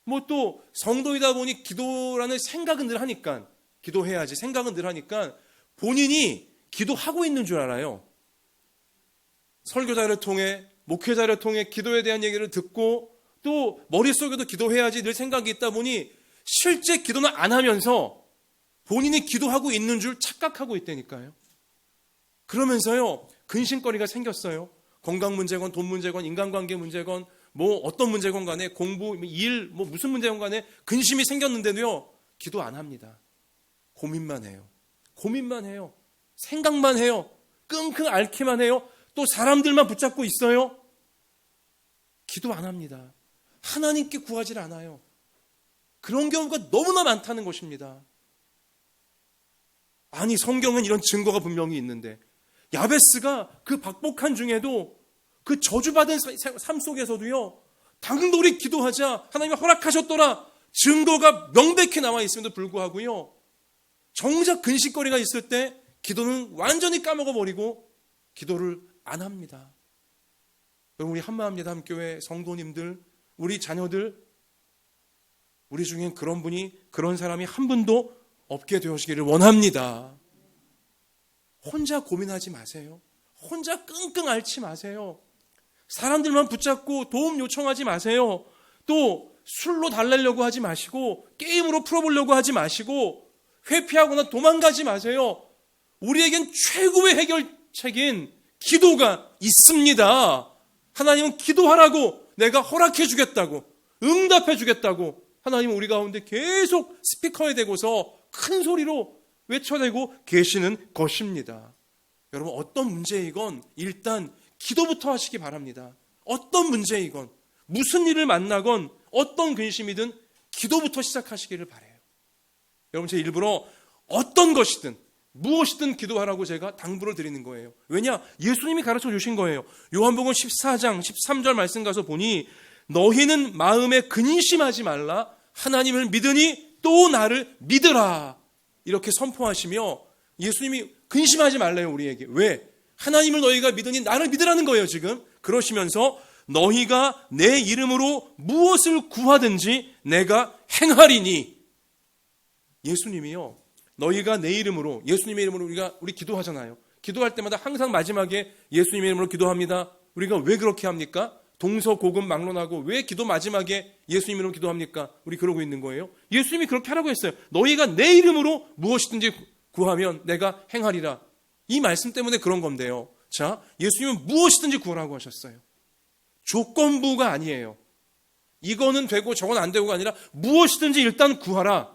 뭐 또 성도이다 보니 기도라는 생각은 늘 하니까, 기도해야지 생각은 늘 하니까 본인이 기도하고 있는 줄 알아요. 설교자를 통해, 목회자를 통해 기도에 대한 얘기를 듣고 또 머릿속에도 기도해야지 늘 생각이 있다 보니 실제 기도는 안 하면서 본인이 기도하고 있는 줄 착각하고 있다니까요. 그러면서요, 근심거리가 생겼어요. 건강 문제건 돈 문제건 인간관계 문제건 뭐 어떤 문제건 간에 공부, 일, 뭐 무슨 문제건 간에 근심이 생겼는데도요, 기도 안 합니다. 고민만 해요. 고민만 해요. 생각만 해요. 끙끙 앓기만 해요. 또 사람들만 붙잡고 있어요. 기도 안 합니다. 하나님께 구하질 않아요. 그런 경우가 너무나 많다는 것입니다. 아니, 성경엔 이런 증거가 분명히 있는데 야베스가 그 박복한 중에도 그 저주받은 삶 속에서도요, 당돌이 기도하자 하나님이 허락하셨더라 증거가 명백히 나와 있음에도 불구하고요, 정작 근심거리가 있을 때 기도는 완전히 까먹어버리고 기도를 안 합니다. 여러분, 우리 한마음예담교회 성도님들, 우리 자녀들, 우리 중엔 그런 분이, 그런 사람이 한 분도 없게 되시기를 원합니다. 혼자 고민하지 마세요. 혼자 끙끙 앓지 마세요. 사람들만 붙잡고 도움 요청하지 마세요. 또 술로 달래려고 하지 마시고 게임으로 풀어보려고 하지 마시고 회피하거나 도망가지 마세요. 우리에겐 최고의 해결책인 기도가 있습니다. 하나님은 기도하라고 내가 허락해 주겠다고, 응답해 주겠다고 하나님은 우리 가운데 계속 스피커에 대고서 큰 소리로 외쳐대고 계시는 것입니다. 여러분, 어떤 문제이건 일단 기도부터 하시기 바랍니다. 어떤 문제이건, 무슨 일을 만나건, 어떤 근심이든 기도부터 시작하시기를 바라요. 여러분, 제 일부러 어떤 것이든 무엇이든 기도하라고 제가 당부를 드리는 거예요. 왜냐? 예수님이 가르쳐 주신 거예요. 요한복음 14장 13절 말씀 가서 보니 너희는 마음에 근심하지 말라. 하나님을 믿으니 또 나를 믿으라. 이렇게 선포하시며 예수님이 근심하지 말래요, 우리에게. 왜? 하나님을 너희가 믿으니 나를 믿으라는 거예요, 지금. 그러시면서 너희가 내 이름으로 무엇을 구하든지 내가 행하리니. 예수님이요, 너희가 내 이름으로, 예수님의 이름으로 우리 기도하잖아요. 기도할 때마다 항상 마지막에 예수님의 이름으로 기도합니다. 우리가 왜 그렇게 합니까? 동서고금 막론하고 왜 기도 마지막에 예수님 이름으로 기도합니까? 우리 그러고 있는 거예요. 예수님이 그렇게 하라고 했어요. 너희가 내 이름으로 무엇이든지 구하면 내가 행하리라. 이 말씀 때문에 그런 건데요. 자, 예수님은 무엇이든지 구하라고 하셨어요. 조건부가 아니에요. 이거는 되고 저건 안 되고가 아니라 무엇이든지 일단 구하라.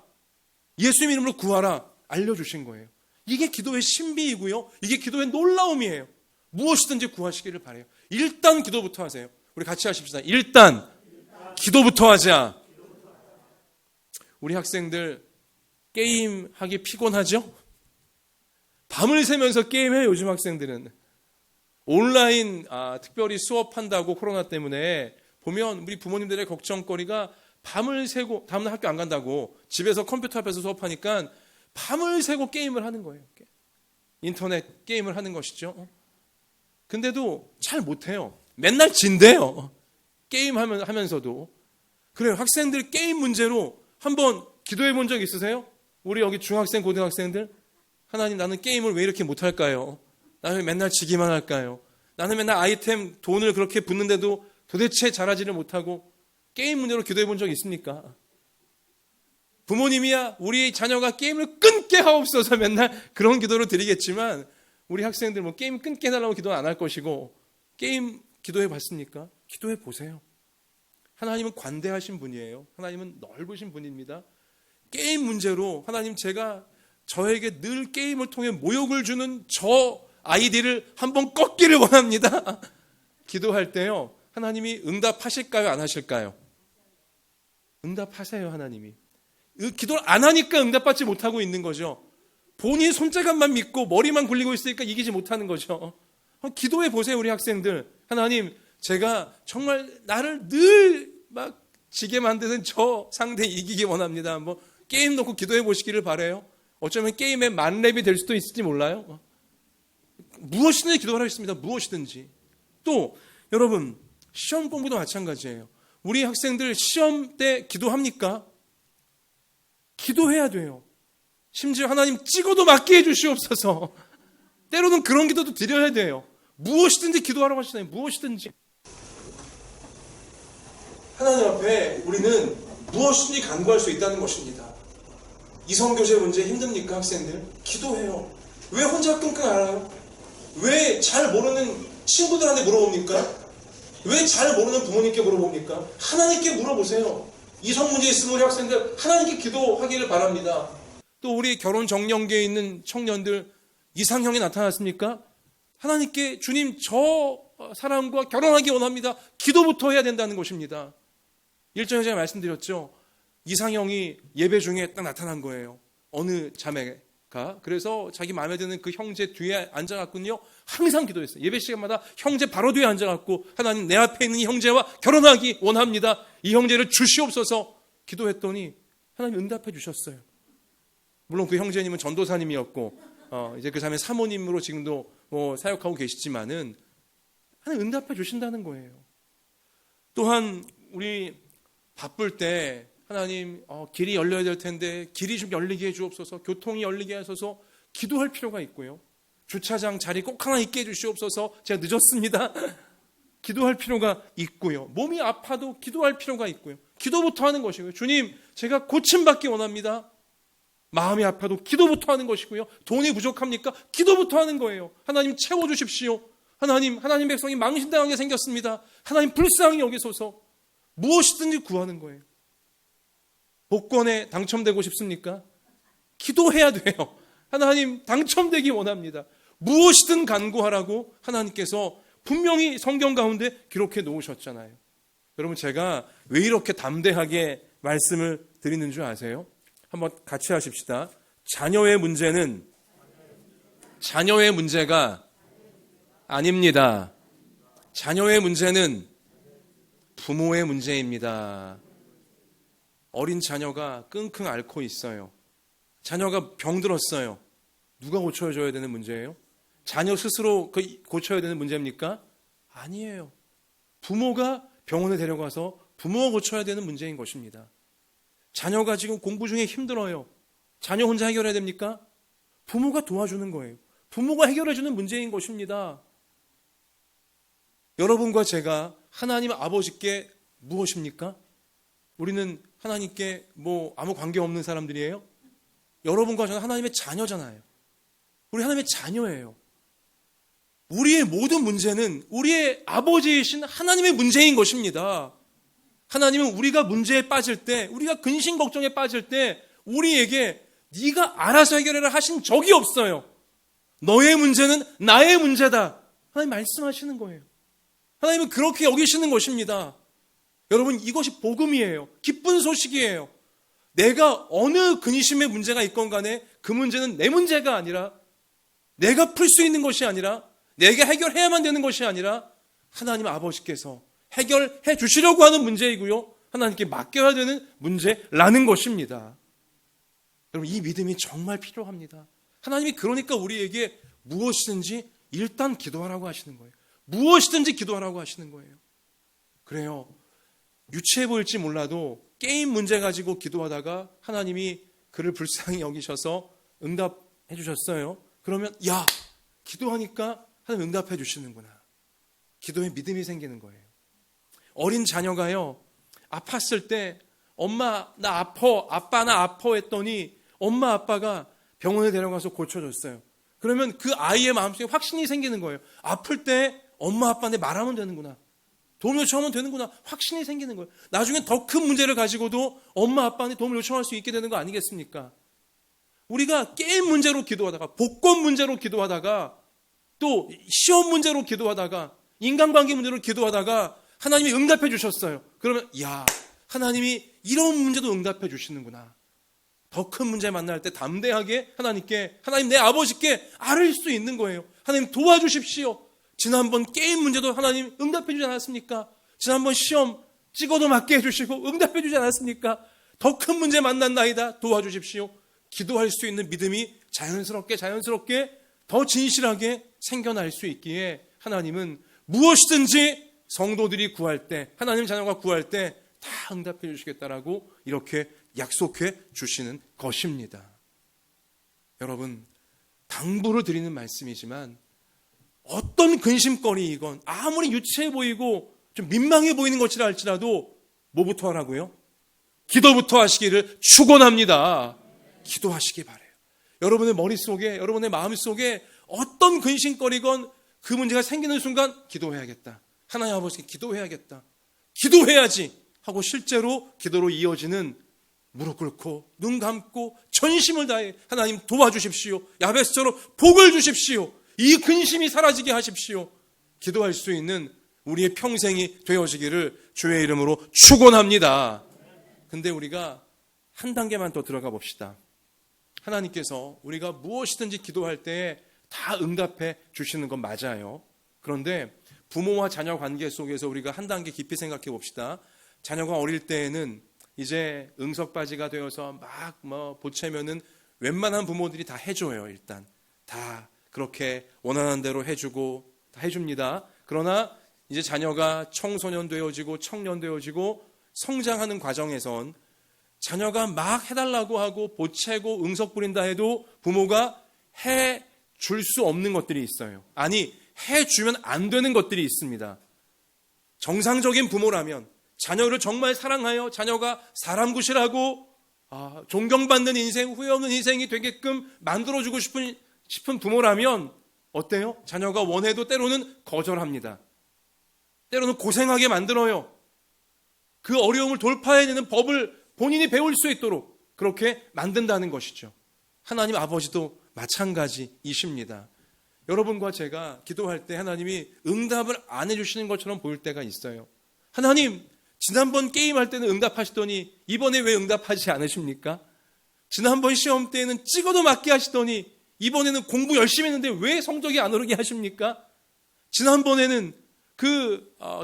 예수님 이름으로 구하라. 알려주신 거예요. 이게 기도의 신비이고요, 이게 기도의 놀라움이에요. 무엇이든지 구하시기를 바라요. 일단 기도부터 하세요. 우리 같이 하십시다. 일단 기도부터 하자. 우리 학생들 게임하기 피곤하죠? 밤을 새면서 게임해요. 요즘 학생들은 온라인 특별히 수업한다고 코로나 때문에 보면 우리 부모님들의 걱정거리가 밤을 새고, 다음날 학교 안 간다고 집에서 컴퓨터 앞에서 수업하니까 밤을 새고 게임을 하는 거예요. 인터넷 게임을 하는 것이죠. 근데도 잘 못해요. 맨날 진대요. 게임하면서도. 그래요. 학생들 게임 문제로 한번 기도해 본 적 있으세요? 우리 여기 중학생, 고등학생들, 하나님, 나는 게임을 왜 이렇게 못할까요? 나는 왜 맨날 지기만 할까요? 나는 맨날 아이템 돈을 그렇게 붓는데도 도대체 잘하지를 못하고 게임 문제로 기도해 본 적 있습니까? 부모님이야 우리 자녀가 게임을 끊게 하옵소서 맨날 그런 기도를 드리겠지만 우리 학생들 뭐 게임 끊게 해달라고 기도 안 할 것이고, 게임 기도해 봤습니까? 기도해 보세요. 하나님은 관대하신 분이에요. 하나님은 넓으신 분입니다. 게임 문제로 하나님, 제가 저에게 늘 게임을 통해 모욕을 주는 저 아이디를 한번 꺾기를 원합니다. 기도할 때요, 하나님이 응답하실까요? 안 하실까요? 응답하세요. 하나님이. 기도를 안 하니까 응답받지 못하고 있는 거죠. 본인 손재간만 믿고 머리만 굴리고 있으니까 이기지 못하는 거죠. 기도해 보세요, 우리 학생들. 하나님, 제가 정말 나를 늘 막 지게 만드는 저 상대 이기기 원합니다. 뭐 게임 놓고 기도해 보시기를 바라요. 어쩌면 게임의 만렙이 될 수도 있을지 몰라요. 무엇이든지 기도하라고 했습니다. 무엇이든지. 또 여러분, 시험 공부도 마찬가지예요. 우리 학생들 시험 때 기도합니까? 기도해야 돼요. 심지어 하나님 찍어도 맞게 해주시옵소서. 때로는 그런 기도도 드려야 돼요. 무엇이든지 기도하라고 하시나요? 무엇이든지. 하나님 앞에 우리는 무엇이든지 간구할 수 있다는 것입니다. 이성교제 문제 힘듭니까, 학생들? 기도해요. 왜 혼자 끙끙 앓아요? 왜 잘 모르는 친구들한테 물어봅니까? 왜 잘 모르는 부모님께 물어봅니까? 하나님께 물어보세요. 이성 문제 있으면 우리 학생들 하나님께 기도하기를 바랍니다. 또 우리 결혼 정년기에 있는 청년들 이상형이 나타났습니까? 하나님께 주님 저 사람과 결혼하기 원합니다. 기도부터 해야 된다는 것입니다. 일전에 제가 말씀드렸죠. 이상형이 예배 중에 딱 나타난 거예요. 어느 자매가. 그래서 자기 마음에 드는 그 형제 뒤에 앉아갖고요. 항상 기도했어요. 예배 시간마다 형제 바로 뒤에 앉아갖고 하나님 내 앞에 있는 이 형제와 결혼하기 원합니다. 이 형제를 주시옵소서 기도했더니 하나님 응답해 주셨어요. 물론 그 형제님은 전도사님이었고 이제 그 자매 사모님으로 지금도 사역하고 계시지만은 하나님 응답해 주신다는 거예요. 또한 우리 바쁠 때 하나님 길이 열려야 될 텐데 길이 좀 열리게 해 주옵소서, 교통이 열리게 하소서 기도할 필요가 있고요. 주차장 자리 꼭 하나 있게 해 주시옵소서, 제가 늦었습니다. 기도할 필요가 있고요. 몸이 아파도 기도할 필요가 있고요. 기도부터 하는 것이고요. 주님 제가 고침받기 원합니다. 마음이 아파도 기도부터 하는 것이고요. 돈이 부족합니까? 기도부터 하는 거예요. 하나님 채워주십시오. 하나님 백성이 망신당하게 생겼습니다. 하나님 불쌍히 여기소서. 무엇이든지 구하는 거예요. 복권에 당첨되고 싶습니까? 기도해야 돼요. 하나님 당첨되기 원합니다. 무엇이든 간구하라고 하나님께서 분명히 성경 가운데 기록해 놓으셨잖아요. 여러분 제가 왜 이렇게 담대하게 말씀을 드리는 줄 아세요? 한번 같이 하십시다. 자녀의 문제가 아닙니다. 자녀의 문제는 부모의 문제입니다. 어린 자녀가 끙끙 앓고 있어요. 자녀가 병들었어요. 누가 고쳐줘야 되는 문제예요? 자녀 스스로 고쳐야 되는 문제입니까? 아니에요. 부모가 병원에 데려가서 부모가 고쳐야 되는 문제인 것입니다. 자녀가 지금 공부 중에 힘들어요. 자녀 혼자 해결해야 됩니까? 부모가 도와주는 거예요. 부모가 해결해주는 문제인 것입니다. 여러분과 제가 하나님 아버지께 무엇입니까? 우리는 하나님께 아무 관계 없는 사람들이에요? 여러분과 저는 하나님의 자녀잖아요. 우리 하나님의 자녀예요. 우리의 모든 문제는 우리의 아버지이신 하나님의 문제인 것입니다. 하나님은 우리가 문제에 빠질 때, 우리가 근심 걱정에 빠질 때 우리에게 네가 알아서 해결해라 하신 적이 없어요. 너의 문제는 나의 문제다. 하나님 말씀하시는 거예요. 하나님은 그렇게 여기시는 것입니다. 여러분 이것이 복음이에요. 기쁜 소식이에요. 내가 어느 근심의 문제가 있건 간에 그 문제는 내 문제가 아니라, 내가 풀 수 있는 것이 아니라, 내가 해결해야만 되는 것이 아니라 하나님 아버지께서 해결해 주시려고 하는 문제이고요. 하나님께 맡겨야 되는 문제라는 것입니다. 여러분 이 믿음이 정말 필요합니다. 하나님이 그러니까 우리에게 무엇이든지 일단 기도하라고 하시는 거예요. 무엇이든지 기도하라고 하시는 거예요. 그래요. 유치해 보일지 몰라도 게임 문제 가지고 기도하다가 하나님이 그를 불쌍히 여기셔서 응답해 주셨어요. 그러면 기도하니까 하나님 응답해 주시는구나. 기도에 믿음이 생기는 거예요. 어린 자녀가요, 아팠을 때 엄마 나 아파, 아빠 나 아파 했더니 엄마 아빠가 병원에 데려가서 고쳐줬어요. 그러면 그 아이의 마음속에 확신이 생기는 거예요. 아플 때 엄마 아빠한테 말하면 되는구나. 도움을 요청하면 되는구나. 확신이 생기는 거예요. 나중에 더 큰 문제를 가지고도 엄마 아빠한테 도움을 요청할 수 있게 되는 거 아니겠습니까? 우리가 게임 문제로 기도하다가, 복권 문제로 기도하다가, 또 시험 문제로 기도하다가, 인간관계 문제로 기도하다가 하나님이 응답해 주셨어요. 그러면 하나님이 이런 문제도 응답해 주시는구나. 더 큰 문제 만날 때 담대하게 하나님께, 하나님 내 아버지께 아뢰일 수 있는 거예요. 하나님 도와주십시오. 지난번 게임 문제도 하나님 응답해 주지 않았습니까? 지난번 시험 찍어도 맞게 해주시고 응답해 주지 않았습니까? 더 큰 문제 만났나이다. 도와주십시오. 기도할 수 있는 믿음이 자연스럽게 더 진실하게 생겨날 수 있기에 하나님은 무엇이든지 성도들이 구할 때, 하나님 자녀가 구할 때 다 응답해 주시겠다라고 이렇게 약속해 주시는 것입니다. 여러분, 당부를 드리는 말씀이지만 어떤 근심거리이건 아무리 유치해 보이고 좀 민망해 보이는 것이라 할지라도 뭐부터 하라고요? 기도부터 하시기를 축원합니다. 기도하시기 바라요. 여러분의 머릿속에, 여러분의 마음속에 어떤 근심거리건 그 문제가 생기는 순간 기도해야겠다. 하나님 아버지께 기도해야겠다. 기도해야지 하고 실제로 기도로 이어지는 무릎 꿇고 눈 감고 전심을 다해 하나님 도와주십시오. 야베스처럼 복을 주십시오. 이 근심이 사라지게 하십시오. 기도할 수 있는 우리의 평생이 되어지기를 주의 이름으로 축원합니다. 근데 우리가 한 단계만 더 들어가 봅시다. 하나님께서 우리가 무엇이든지 기도할 때 다 응답해 주시는 건 맞아요. 그런데 부모와 자녀 관계 속에서 우리가 한 단계 깊이 생각해 봅시다. 자녀가 어릴 때에는 이제 응석바지가 되어서 막 보채면은 웬만한 부모들이 다 해줘요. 일단 다 그렇게 원하는 대로 해주고 다 해줍니다. 그러나 이제 자녀가 청소년 되어지고 청년 되어지고 성장하는 과정에선 자녀가 막 해달라고 하고 보채고 응석 부린다 해도 부모가 해줄 수 없는 것들이 있어요. 아니 해주면 안 되는 것들이 있습니다. 정상적인 부모라면 자녀를 정말 사랑하여 자녀가 사람 구실하고 존경받는 인생, 후회 없는 인생이 되게끔 만들어주고 싶은 부모라면 어때요? 자녀가 원해도 때로는 거절합니다. 때로는 고생하게 만들어요. 그 어려움을 돌파해내는 법을 본인이 배울 수 있도록 그렇게 만든다는 것이죠. 하나님 아버지도 마찬가지이십니다. 여러분과 제가 기도할 때 하나님이 응답을 안 해주시는 것처럼 보일 때가 있어요. 하나님, 지난번 게임할 때는 응답하시더니 이번에 왜 응답하지 않으십니까? 지난번 시험 때에는 찍어도 맞게 하시더니 이번에는 공부 열심히 했는데 왜 성적이 안 오르게 하십니까? 지난번에는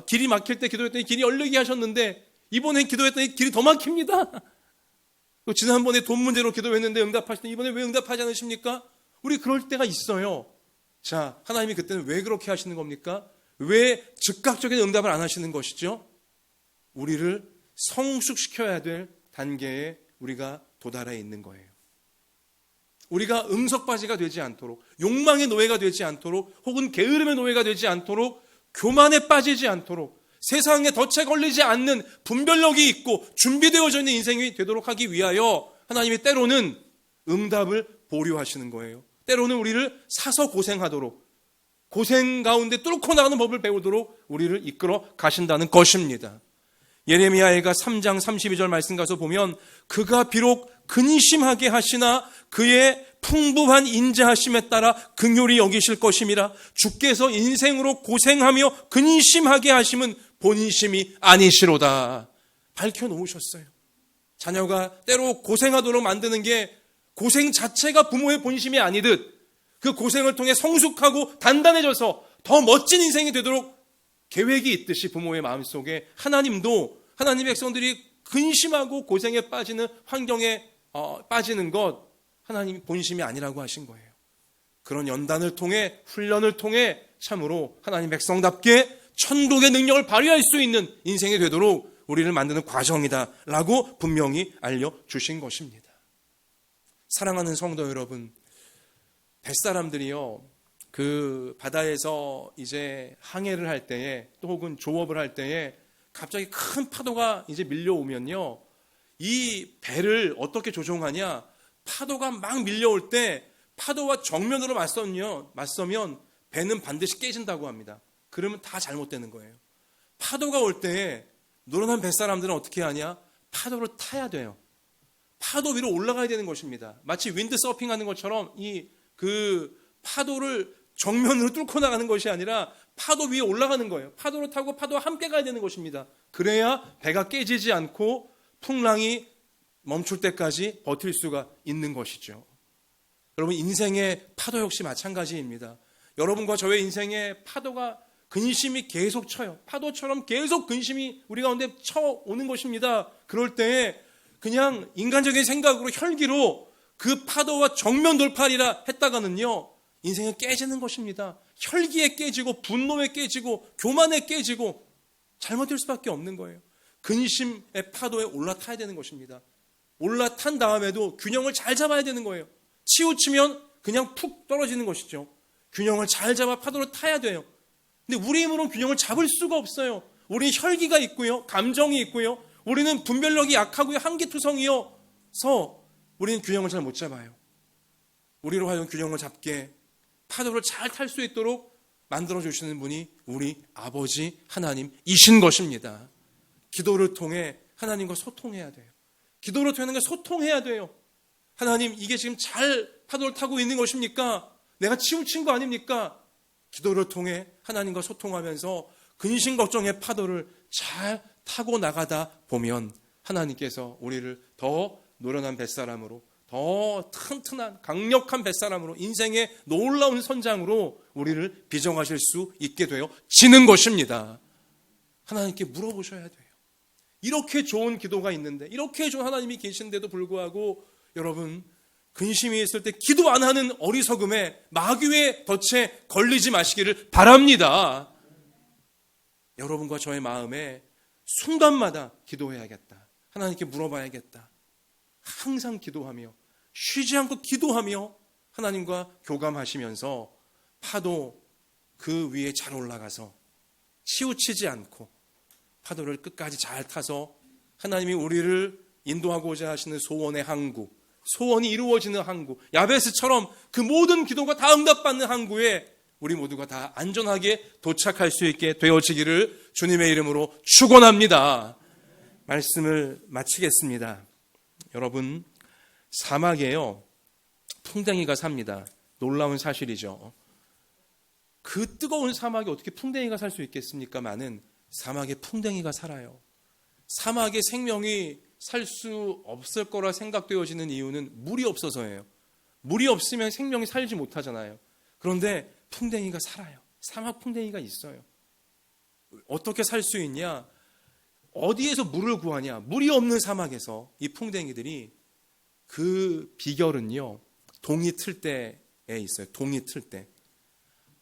길이 막힐 때 기도했더니 길이 열리게 하셨는데 이번엔 기도했더니 길이 더 막힙니다. 또 지난번에 돈 문제로 기도했는데 응답하시더니 이번에 왜 응답하지 않으십니까? 우리 그럴 때가 있어요. 자, 하나님이 그때는 왜 그렇게 하시는 겁니까? 왜 즉각적인 응답을 안 하시는 것이죠? 우리를 성숙시켜야 될 단계에 우리가 도달해 있는 거예요. 우리가 응석바지가 되지 않도록, 욕망의 노예가 되지 않도록, 혹은 게으름의 노예가 되지 않도록, 교만에 빠지지 않도록, 세상에 덫에 걸리지 않는 분별력이 있고 준비되어져 있는 인생이 되도록 하기 위하여 하나님이 때로는 응답을 보류하시는 거예요. 때로는 우리를 사서 고생하도록, 고생 가운데 뚫고 나가는 법을 배우도록 우리를 이끌어 가신다는 것입니다. 예레미야가 3장 32절 말씀 가서 보면 그가 비록 근심하게 하시나 그의 풍부한 인자하심에 따라 긍휼히 여기실 것임이라. 주께서 인생으로 고생하며 근심하게 하심은 본심이 아니시로다. 밝혀놓으셨어요. 자녀가 때로 고생하도록 만드는 게 고생 자체가 부모의 본심이 아니듯 그 고생을 통해 성숙하고 단단해져서 더 멋진 인생이 되도록 계획이 있듯이 부모의 마음속에 하나님도 하나님의 백성들이 근심하고 고생에 빠지는 환경에 빠지는 것 하나님이 본심이 아니라고 하신 거예요. 그런 연단을 통해 훈련을 통해 참으로 하나님 백성답게 천국의 능력을 발휘할 수 있는 인생이 되도록 우리를 만드는 과정이다라고 분명히 알려주신 것입니다. 사랑하는 성도 여러분, 뱃사람들이요, 그 바다에서 이제 항해를 할 때에 또 혹은 조업을 할 때에 갑자기 큰 파도가 이제 밀려오면요, 이 배를 어떻게 조종하냐? 파도가 막 밀려올 때 파도와 정면으로 맞서면 배는 반드시 깨진다고 합니다. 그러면 다 잘못되는 거예요. 파도가 올 때 노련한 뱃사람들은 어떻게 하냐? 파도를 타야 돼요. 파도 위로 올라가야 되는 것입니다. 마치 윈드 서핑하는 것처럼 그 파도를 정면으로 뚫고 나가는 것이 아니라 파도 위에 올라가는 거예요. 파도를 타고 파도와 함께 가야 되는 것입니다. 그래야 배가 깨지지 않고 풍랑이 멈출 때까지 버틸 수가 있는 것이죠. 여러분, 인생의 파도 역시 마찬가지입니다. 여러분과 저의 인생에 파도가 근심이 계속 쳐요. 파도처럼 계속 근심이 우리 가운데 쳐오는 것입니다. 그럴 때에 그냥 인간적인 생각으로 혈기로 그 파도와 정면 돌파하리라 했다가는요, 인생은 깨지는 것입니다. 혈기에 깨지고 분노에 깨지고 교만에 깨지고 잘못될 수밖에 없는 거예요. 근심의 파도에 올라타야 되는 것입니다. 올라탄 다음에도 균형을 잘 잡아야 되는 거예요. 치우치면 그냥 푹 떨어지는 것이죠. 균형을 잘 잡아 파도를 타야 돼요. 근데 우리 힘으로는 균형을 잡을 수가 없어요. 우리는 혈기가 있고요, 감정이 있고요, 우리는 분별력이 약하고요, 한계투성이어서 우리는 균형을 잘 못 잡아요. 우리로 하여금 균형을 잡게 파도를 잘 탈 수 있도록 만들어주시는 분이 우리 아버지 하나님이신 것입니다. 기도를 통해 하나님과 소통해야 돼요. 기도로 통해 하나님과 소통해야 돼요. 하나님, 이게 지금 잘 파도를 타고 있는 것입니까? 내가 치우친 거 아닙니까? 기도를 통해 하나님과 소통하면서 근심 걱정의 파도를 잘 타고 나가다 보면 하나님께서 우리를 더 노련한 뱃사람으로, 더 튼튼한 강력한 뱃사람으로, 인생의 놀라운 선장으로 우리를 비정하실 수 있게 되어지는 것입니다. 하나님께 물어보셔야 돼요. 이렇게 좋은 기도가 있는데, 이렇게 좋은 하나님이 계신데도 불구하고 여러분, 근심이 있을 때 기도 안 하는 어리석음에 마귀의 덫에 걸리지 마시기를 바랍니다. 여러분과 저의 마음에 순간마다 기도해야겠다, 하나님께 물어봐야겠다, 항상 기도하며 쉬지 않고 기도하며 하나님과 교감하시면서 파도 그 위에 잘 올라가서 치우치지 않고 파도를 끝까지 잘 타서 하나님이 우리를 인도하고자 하시는 소원의 항구, 소원이 이루어지는 항구, 야베스처럼 그 모든 기도가 다 응답받는 항구에 우리 모두가 다 안전하게 도착할 수 있게 되어지기를 주님의 이름으로 축원합니다. 말씀을 마치겠습니다. 여러분, 사막에요, 풍뎅이가 삽니다. 놀라운 사실이죠. 그 뜨거운 사막에 어떻게 풍뎅이가 살 수 있겠습니까마는 사막에 풍뎅이가 살아요. 사막에 생명이 살 수 없을 거라 생각되어지는 이유는 물이 없어서예요. 물이 없으면 생명이 살지 못하잖아요. 그런데 풍뎅이가 살아요. 사막 풍뎅이가 있어요. 어떻게 살 수 있냐? 어디에서 물을 구하냐? 물이 없는 사막에서 이 풍뎅이들이, 그 비결은요, 동이 틀 때에 있어요. 동이 틀 때.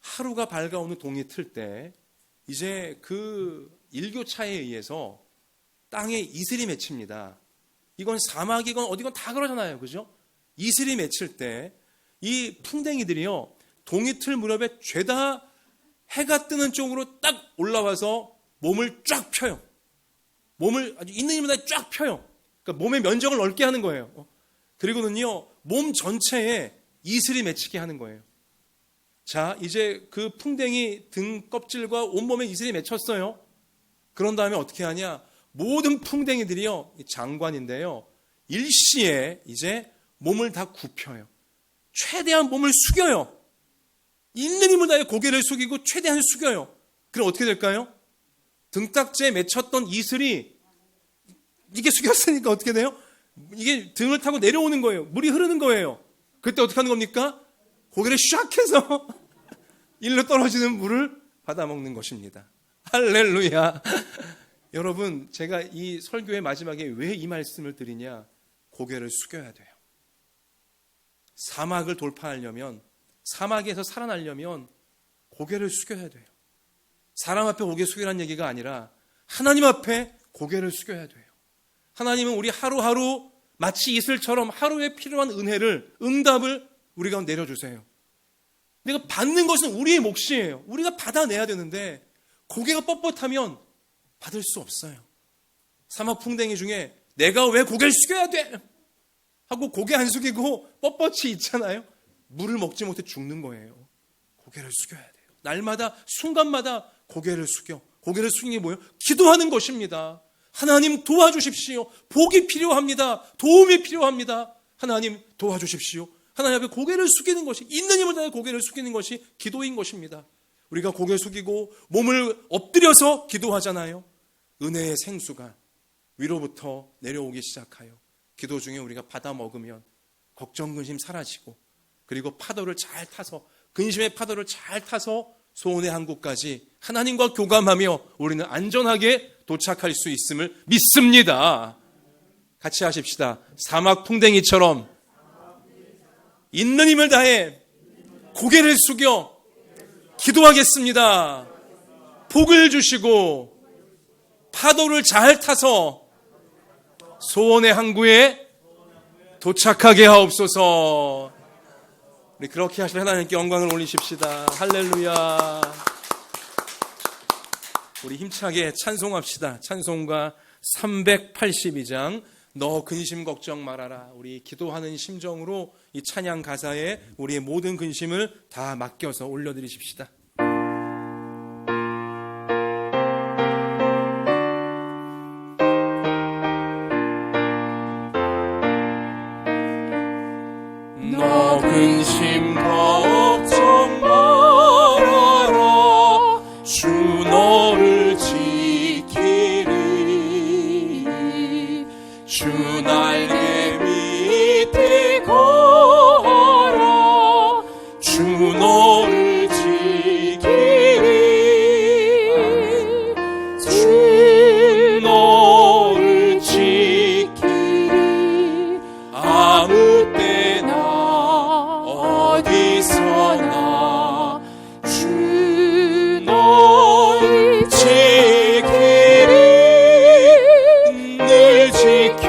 하루가 밝아오는 동이 틀 때, 이제 그 일교차에 의해서 땅에 이슬이 맺힙니다. 이건 사막이건 어디건 다 그러잖아요. 그죠? 이슬이 맺힐 때 이 풍뎅이들이요, 동이 틀 무렵에 죄다 해가 뜨는 쪽으로 딱 올라와서 몸을 쫙 펴요. 몸을 아주 있는 힘을 다 쫙 펴요. 그러니까 몸의 면적을 넓게 하는 거예요. 그리고는요, 몸 전체에 이슬이 맺히게 하는 거예요. 자, 이제 그 풍뎅이 등 껍질과 온몸에 이슬이 맺혔어요. 그런 다음에 어떻게 하냐? 모든 풍뎅이들이요, 장관인데요, 일시에 이제 몸을 다 굽혀요. 최대한 몸을 숙여요. 있는 힘을 다해 고개를 숙이고 최대한 숙여요. 그럼 어떻게 될까요? 등딱지에 맺혔던 이슬이, 이게 숙였으니까 어떻게 돼요? 이게 등을 타고 내려오는 거예요. 물이 흐르는 거예요. 그때 어떻게 하는 겁니까? 고개를 샥 해서 일로 떨어지는 물을 받아먹는 것입니다. 할렐루야. 여러분, 제가 이 설교의 마지막에 왜 이 말씀을 드리냐? 고개를 숙여야 돼요. 사막을 돌파하려면, 사막에서 살아나려면 고개를 숙여야 돼요. 사람 앞에 고개 숙이라는 얘기가 아니라 하나님 앞에 고개를 숙여야 돼요. 하나님은 우리 하루하루 마치 이슬처럼 하루에 필요한 은혜를, 응답을 우리 가운데 내려주세요. 내가 받는 것은 우리의 몫이에요. 우리가 받아내야 되는데 고개가 뻣뻣하면 받을 수 없어요. 사막 풍뎅이 중에 내가 왜 고개를 숙여야 돼? 하고 고개 안 숙이고 뻣뻣이 있잖아요. 물을 먹지 못해 죽는 거예요. 고개를 숙여야 돼요. 날마다 순간마다 고개를 숙여. 고개를 숙이는 게 뭐예요? 기도하는 것입니다. 하나님 도와주십시오. 복이 필요합니다. 도움이 필요합니다. 하나님 도와주십시오. 하나님 앞에 고개를 숙이는 것이, 있는 힘을 다해 고개를 숙이는 것이 기도인 것입니다. 우리가 고개 숙이고 몸을 엎드려서 기도하잖아요. 은혜의 생수가 위로부터 내려오기 시작하여 기도 중에 우리가 받아 먹으면 걱정 근심 사라지고, 그리고 파도를 잘 타서, 근심의 파도를 잘 타서 소원의 항구까지 하나님과 교감하며 우리는 안전하게 도착할 수 있음을 믿습니다. 같이 하십시다. 사막 풍뎅이처럼 있는 힘을 다해 고개를 숙여 기도하겠습니다. 복을 주시고 파도를 잘 타서 소원의 항구에 도착하게 하옵소서. 우리 그렇게 하실 하나님께 영광을 올리십시다. 할렐루야. 우리 힘차게 찬송합시다. 찬송가 382장 너 근심 걱정 말아라. 우리 기도하는 심정으로 이 찬양 가사에 우리의 모든 근심을 다 맡겨서 올려드리십시다. 주 날개 밑에 거하라 주 너를 지키리 주 너를 지키리 아무 때나 어디서나 주 너를 지키리 늘 지켜주시리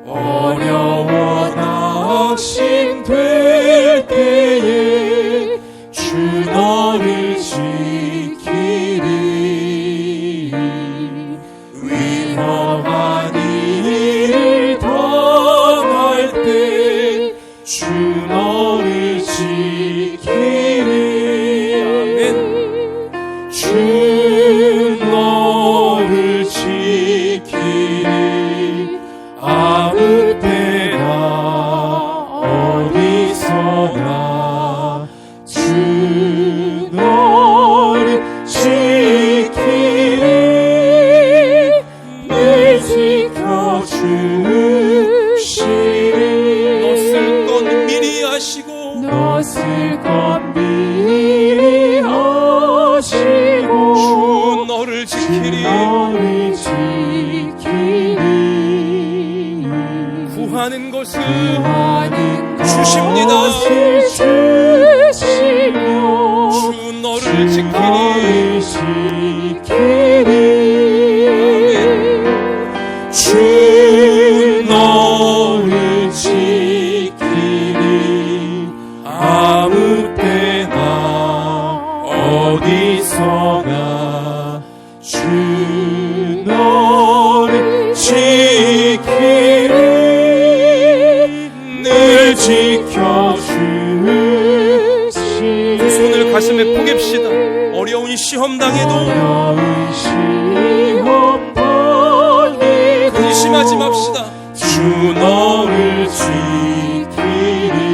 어려워 낙심될 때에 주 너를 지키리 위험한 일을 당할 때 주 너를 지키리 아멘 주 너를 지키리 아무 때나 어디서나 주 너를 지키리 늘 지켜주시리 너쓸 건 미리 아시고 너쓸 것 미리 아시고 주 너를 지키리 너를 지키리 구하는 것을 구하는 주십니다. 것을 주시며 주 너를 지키리 너를 지키리 주 너를 지키리 아무 때나 어디서나 주 너를 지키리 늘 지켜주시리 두 손을 가슴에 포갭시다. 어려운 시험 당해도 어려운 시험 당해도 근심하지 맙시다. 주 너를 지키리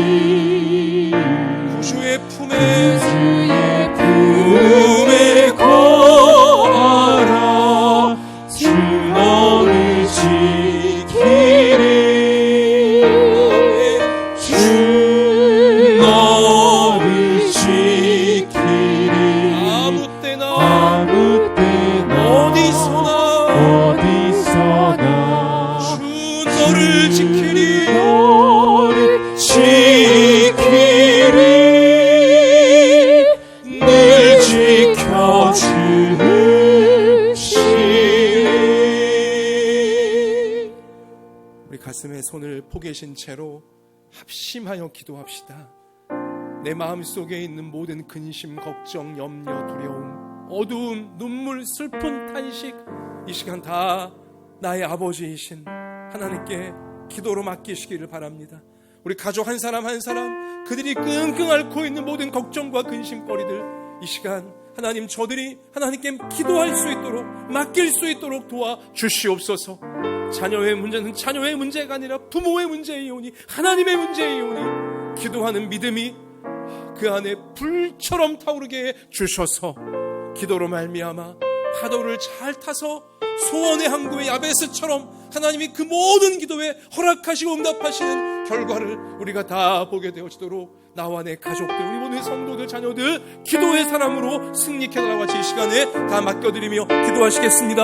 주의 품에 주의 품에 거하라 주 너를 지키리 주 너를 지키리 아무 때나 아무 때나 어디서나 주 너를 지키리 너를 지키리 늘 지켜주시리 우리 가슴에 손을 포개신 채로 합심하여 기도합시다. 내 마음속에 있는 모든 근심, 걱정, 염려, 두려움, 어두움, 눈물, 슬픈 탄식 이 시간 다 나의 아버지이신 하나님께 기도로 맡기시기를 바랍니다. 우리 가족 한 사람 한 사람 그들이 끙끙 앓고 있는 모든 걱정과 근심거리들 이 시간 하나님 저들이 하나님께 기도할 수 있도록 맡길 수 있도록 도와주시옵소서. 자녀의 문제는 자녀의 문제가 아니라 부모의 문제이오니 하나님의 문제이오니 기도하는 믿음이 그 안에 불처럼 타오르게 해주셔서 기도로 말미암아 파도를 잘 타서 소원의 항구의 야베스처럼 하나님이 그 모든 기도에 허락하시고 응답하시는 결과를 우리가 다 보게 되어지도록 나와 내 가족들, 우리 모든 성도들, 자녀들 기도의 사람으로 승리해달라고 같이 이 시간에 다 맡겨드리며 기도하시겠습니다.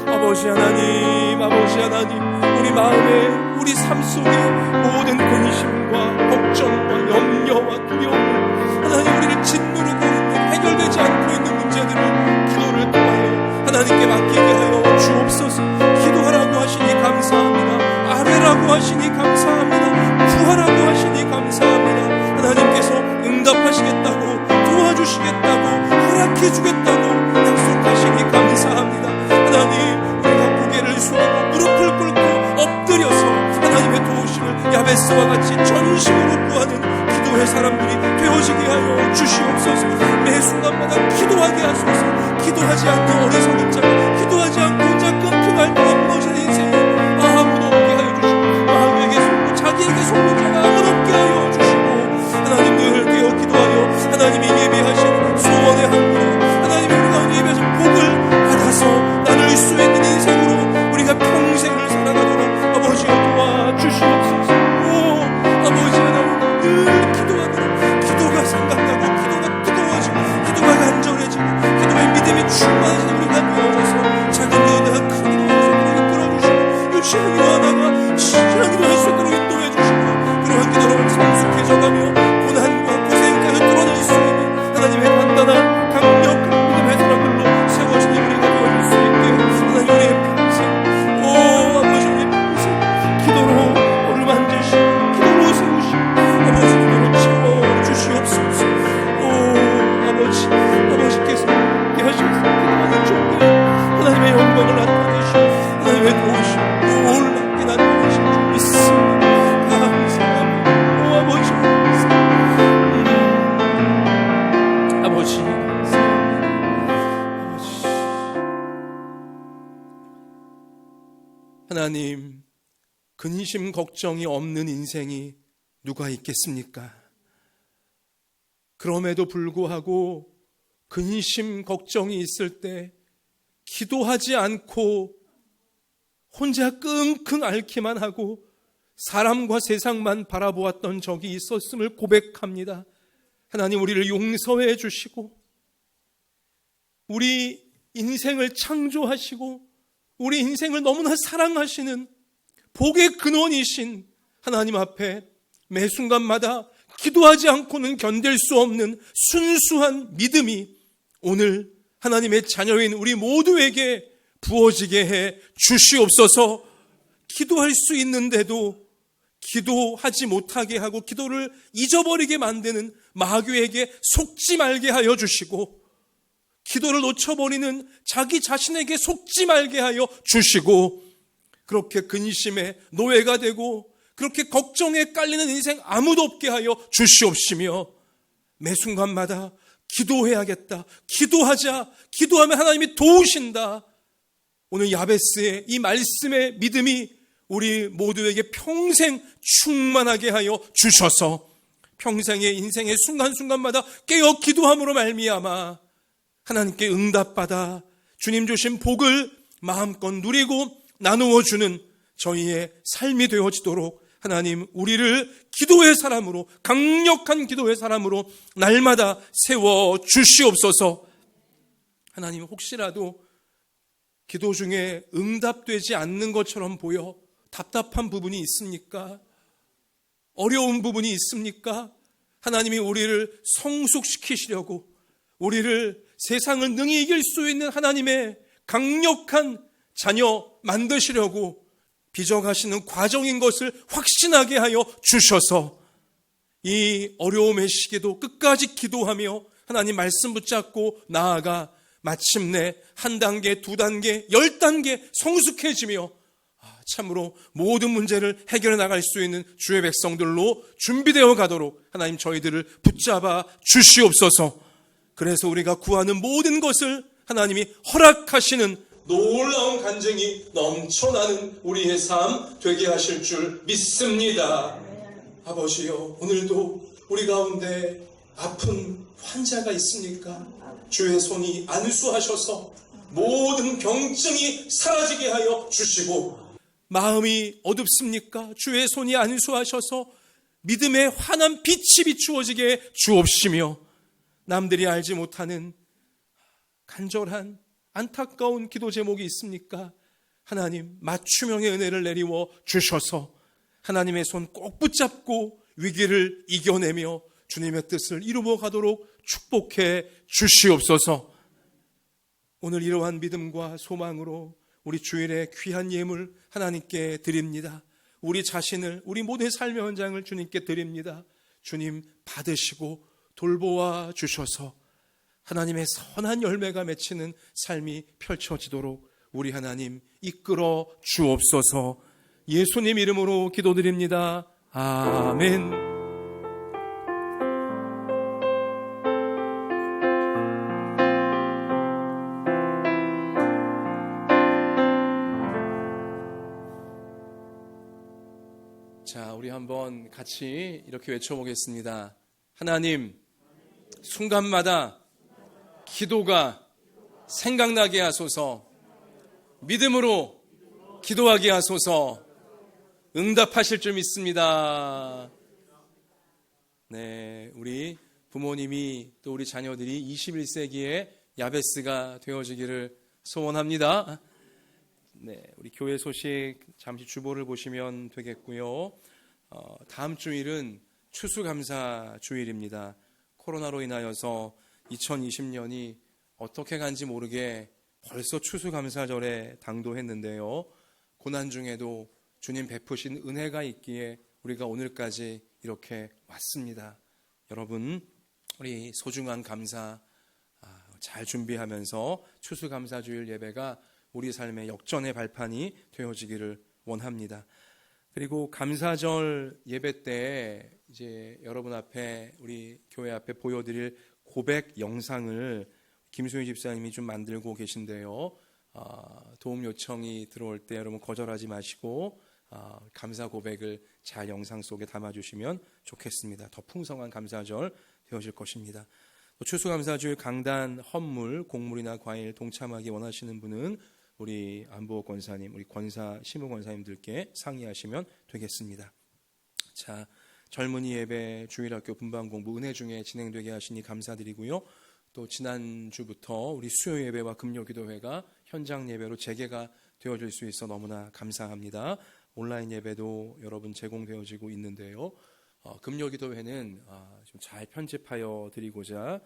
아버지 하나님, 아버지 하나님, 우리 마음에 우리 삶 속에 모든 근심과 걱정과 염려와 두려움을 하나님 우리를 짓누르고 해결되지 않고 있는 문제들을 기도를 통하여 하나님께 맡기게 하여 주옵소서. 기도하라고 하시니 감사합니다. 아뢰라고 하시니 감사합니다. 구하라고 하시니 감사합니다. 하나님께서 응답하시겠다고 도와주시겠다고 허락해주겠다고 약속하시니 감사합니다. 하나님 우리가 고개를 숙이고 무릎을 꿇고 엎드려서 하나님의 도우심을 야베스와 같이 전심으로 구하는 기도의 사람들이 되어지게 하여 주시옵소서. 매 순간마다 기도하게 하소서. 기도하지 않고 어리석은 자, 기도하지 않고 혼자 끙끙 앓고 엎어진 인생에 아무도 없게 하여 주시고 마음에게 속고 자기에게 속는 자가 아무도 없게 하여 주시고 하나님 늘 깨어 기도하여 하나님이 예비하신 소원의 항구로 하나님이 우리 가운데 예비하신 복을 하나님, 근심 걱정이 없는 인생이 누가 있겠습니까? 그럼에도 불구하고 근심 걱정이 있을 때 기도하지 않고 혼자 끙끙 앓기만 하고 사람과 세상만 바라보았던 적이 있었음을 고백합니다. 하나님, 우리를 용서해 주시고 우리 인생을 창조하시고 우리 인생을 너무나 사랑하시는 복의 근원이신 하나님 앞에 매 순간마다 기도하지 않고는 견딜 수 없는 순수한 믿음이 오늘 하나님의 자녀인 우리 모두에게 부어지게 해 주시옵소서. 기도할 수 있는데도 기도하지 못하게 하고 기도를 잊어버리게 만드는 마귀에게 속지 말게 하여 주시고, 기도를 놓쳐버리는 자기 자신에게 속지 말게 하여 주시고, 그렇게 근심의 노예가 되고 그렇게 걱정에 깔리는 인생 아무도 없게 하여 주시옵시며, 매 순간마다 기도해야겠다, 기도하자, 기도하면 하나님이 도우신다. 오늘 야베스의 이 말씀의 믿음이 우리 모두에게 평생 충만하게 하여 주셔서 평생의 인생의 순간순간마다 깨어 기도함으로 말미암아 하나님께 응답받아 주님 주신 복을 마음껏 누리고 나누어 주는 저희의 삶이 되어지도록 하나님, 우리를 기도의 사람으로, 강력한 기도의 사람으로 날마다 세워 주시옵소서. 하나님, 혹시라도 기도 중에 응답되지 않는 것처럼 보여 답답한 부분이 있습니까? 어려운 부분이 있습니까? 하나님이 우리를 성숙시키시려고, 우리를 세상을 능히 이길 수 있는 하나님의 강력한 자녀 만드시려고 빚어가시는 과정인 것을 확신하게 하여 주셔서 이 어려움의 시기도 끝까지 기도하며 하나님 말씀 붙잡고 나아가 마침내 한 단계, 두 단계, 10단계 성숙해지며 참으로 모든 문제를 해결해 나갈 수 있는 주의 백성들로 준비되어 가도록 하나님 저희들을 붙잡아 주시옵소서. 그래서 우리가 구하는 모든 것을 하나님이 허락하시는 놀라운 간증이 넘쳐나는 우리의 삶 되게 하실 줄 믿습니다. 아버지요, 오늘도 우리 가운데 아픈 환자가 있습니까? 주의 손이 안수하셔서 모든 병증이 사라지게 하여 주시고, 마음이 어둡습니까? 주의 손이 안수하셔서 믿음의 환한 빛이 비추어지게 주옵시며, 남들이 알지 못하는 간절한 안타까운 기도 제목이 있습니까? 하나님, 맞춤형의 은혜를 내리워 주셔서 하나님의 손 꼭 붙잡고 위기를 이겨내며 주님의 뜻을 이루어 가도록 축복해 주시옵소서. 오늘 이러한 믿음과 소망으로 우리 주일의 귀한 예물 하나님께 드립니다. 우리 자신을, 우리 모든 삶의 현장을 주님께 드립니다. 주님 받으시고 돌보아 주셔서 하나님의 선한 열매가 맺히는 삶이 펼쳐지도록 우리 하나님 이끌어 주옵소서. 예수님 이름으로 기도드립니다. 아멘. 자, 우리 한번 같이 이렇게 외쳐보겠습니다. 하나님, 순간마다 기도가 생각나게 하소서. 믿음으로 기도하게 하소서. 응답하실 줄 믿습니다. 네, 우리 부모님이 또 우리 자녀들이 21세기의 야베스가 되어지기를 소원합니다. 네, 우리 교회 소식 잠시 주보를 보시면 되겠고요. 다음 주일은 추수감사 주일입니다. 코로나로 인하여서 2020년이 어떻게 간지 모르게 벌써 추수감사절에 당도했는데요. 고난 중에도 주님 베푸신 은혜가 있기에 우리가 오늘까지 이렇게 왔습니다. 여러분, 우리 소중한 감사 잘 준비하면서 추수감사주일 예배가 우리 삶의 역전의 발판이 되어지기를 원합니다. 그리고 감사절 예배 때 이제 여러분 앞에, 우리 교회 앞에 보여드릴 고백 영상을 김수희 집사님이 좀 만들고 계신데요. 도움 요청이 들어올 때 여러분 거절하지 마시고 감사 고백을 잘 영상 속에 담아주시면 좋겠습니다. 더 풍성한 감사절 되어질 것입니다. 추수감사주일 강단, 헌물, 곡물이나 과일 동참하기 원하시는 분은 우리 안보호 권사님, 우리 권사, 시무 권사님들께 상의하시면 되겠습니다. 자, 젊은이 예배, 주일학교 분반 공부 은혜 중에 진행되게 하시니 감사드리고요. 또 지난주부터 우리 수요 예배와 금요 기도회가 현장 예배로 재개가 되어질 수 있어 너무나 감사합니다. 온라인 예배도 여러분 제공되어지고 있는데요. 금요 기도회는 좀 잘 편집하여 드리고자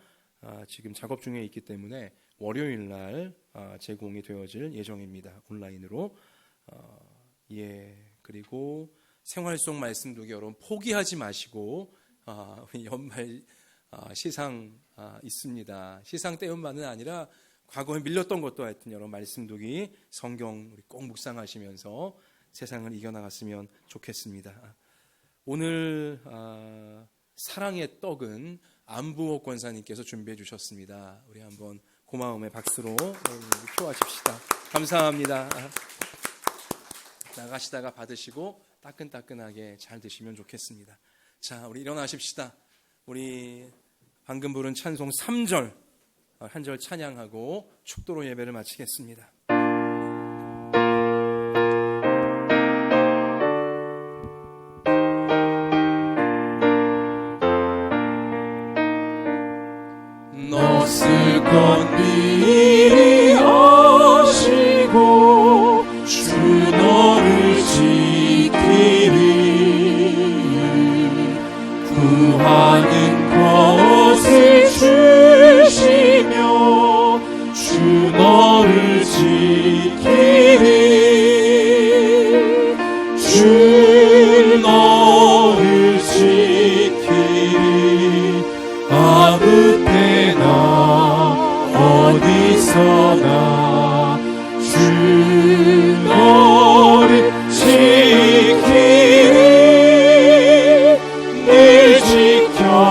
지금 작업 중에 있기 때문에 월요일 날 제공이 되어질 예정입니다. 온라인으로. 그리고 생활 속 말씀도 여러분 포기하지 마시고 연말 시상 있습니다. 시상 때문만은 아니라 과거에 밀렸던 것도 하여튼 여러분 말씀두기 성경 우리 꼭 묵상하시면서 세상을 이겨나갔으면 좋겠습니다. 오늘 사랑의 떡은 안부호 권사님께서 준비해 주셨습니다. 우리 한번 고마움의 박수로 표하십시다. 감사합니다. 나가시다가 받으시고 따끈따끈하게 잘 드시면 좋겠습니다. 자, 우리 일어나십시다. 우리 방금 부른 찬송 3절 한 절 찬양하고 축도로 예배를 마치겠습니다. 넛을 건 미리 아시고 주 너를 지키리 구하는 것을 주시며 주 너를 지키리 주 너를 지키리 아무 때나 어디서나 주 너를 지키리 늘 지켜주시리.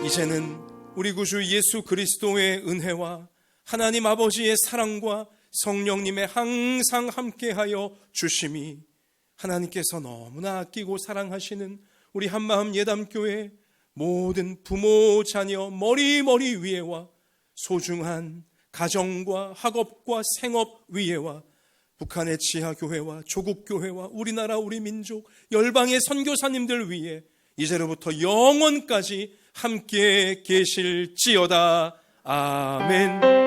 이제는 우리 구주 예수 그리스도의 은혜와 하나님 아버지의 사랑과 성령님의 항상 함께하여 주심이 하나님께서 너무나 아끼고 사랑하시는 우리 한마음 예담교회 모든 부모 자녀 머리 위에와 소중한 가정과 학업과 생업 위에와 북한의 지하교회와 조국교회와 우리나라 우리 민족 열방의 선교사님들 위에 이제로부터 영원까지 함께 계실지어다. 아멘.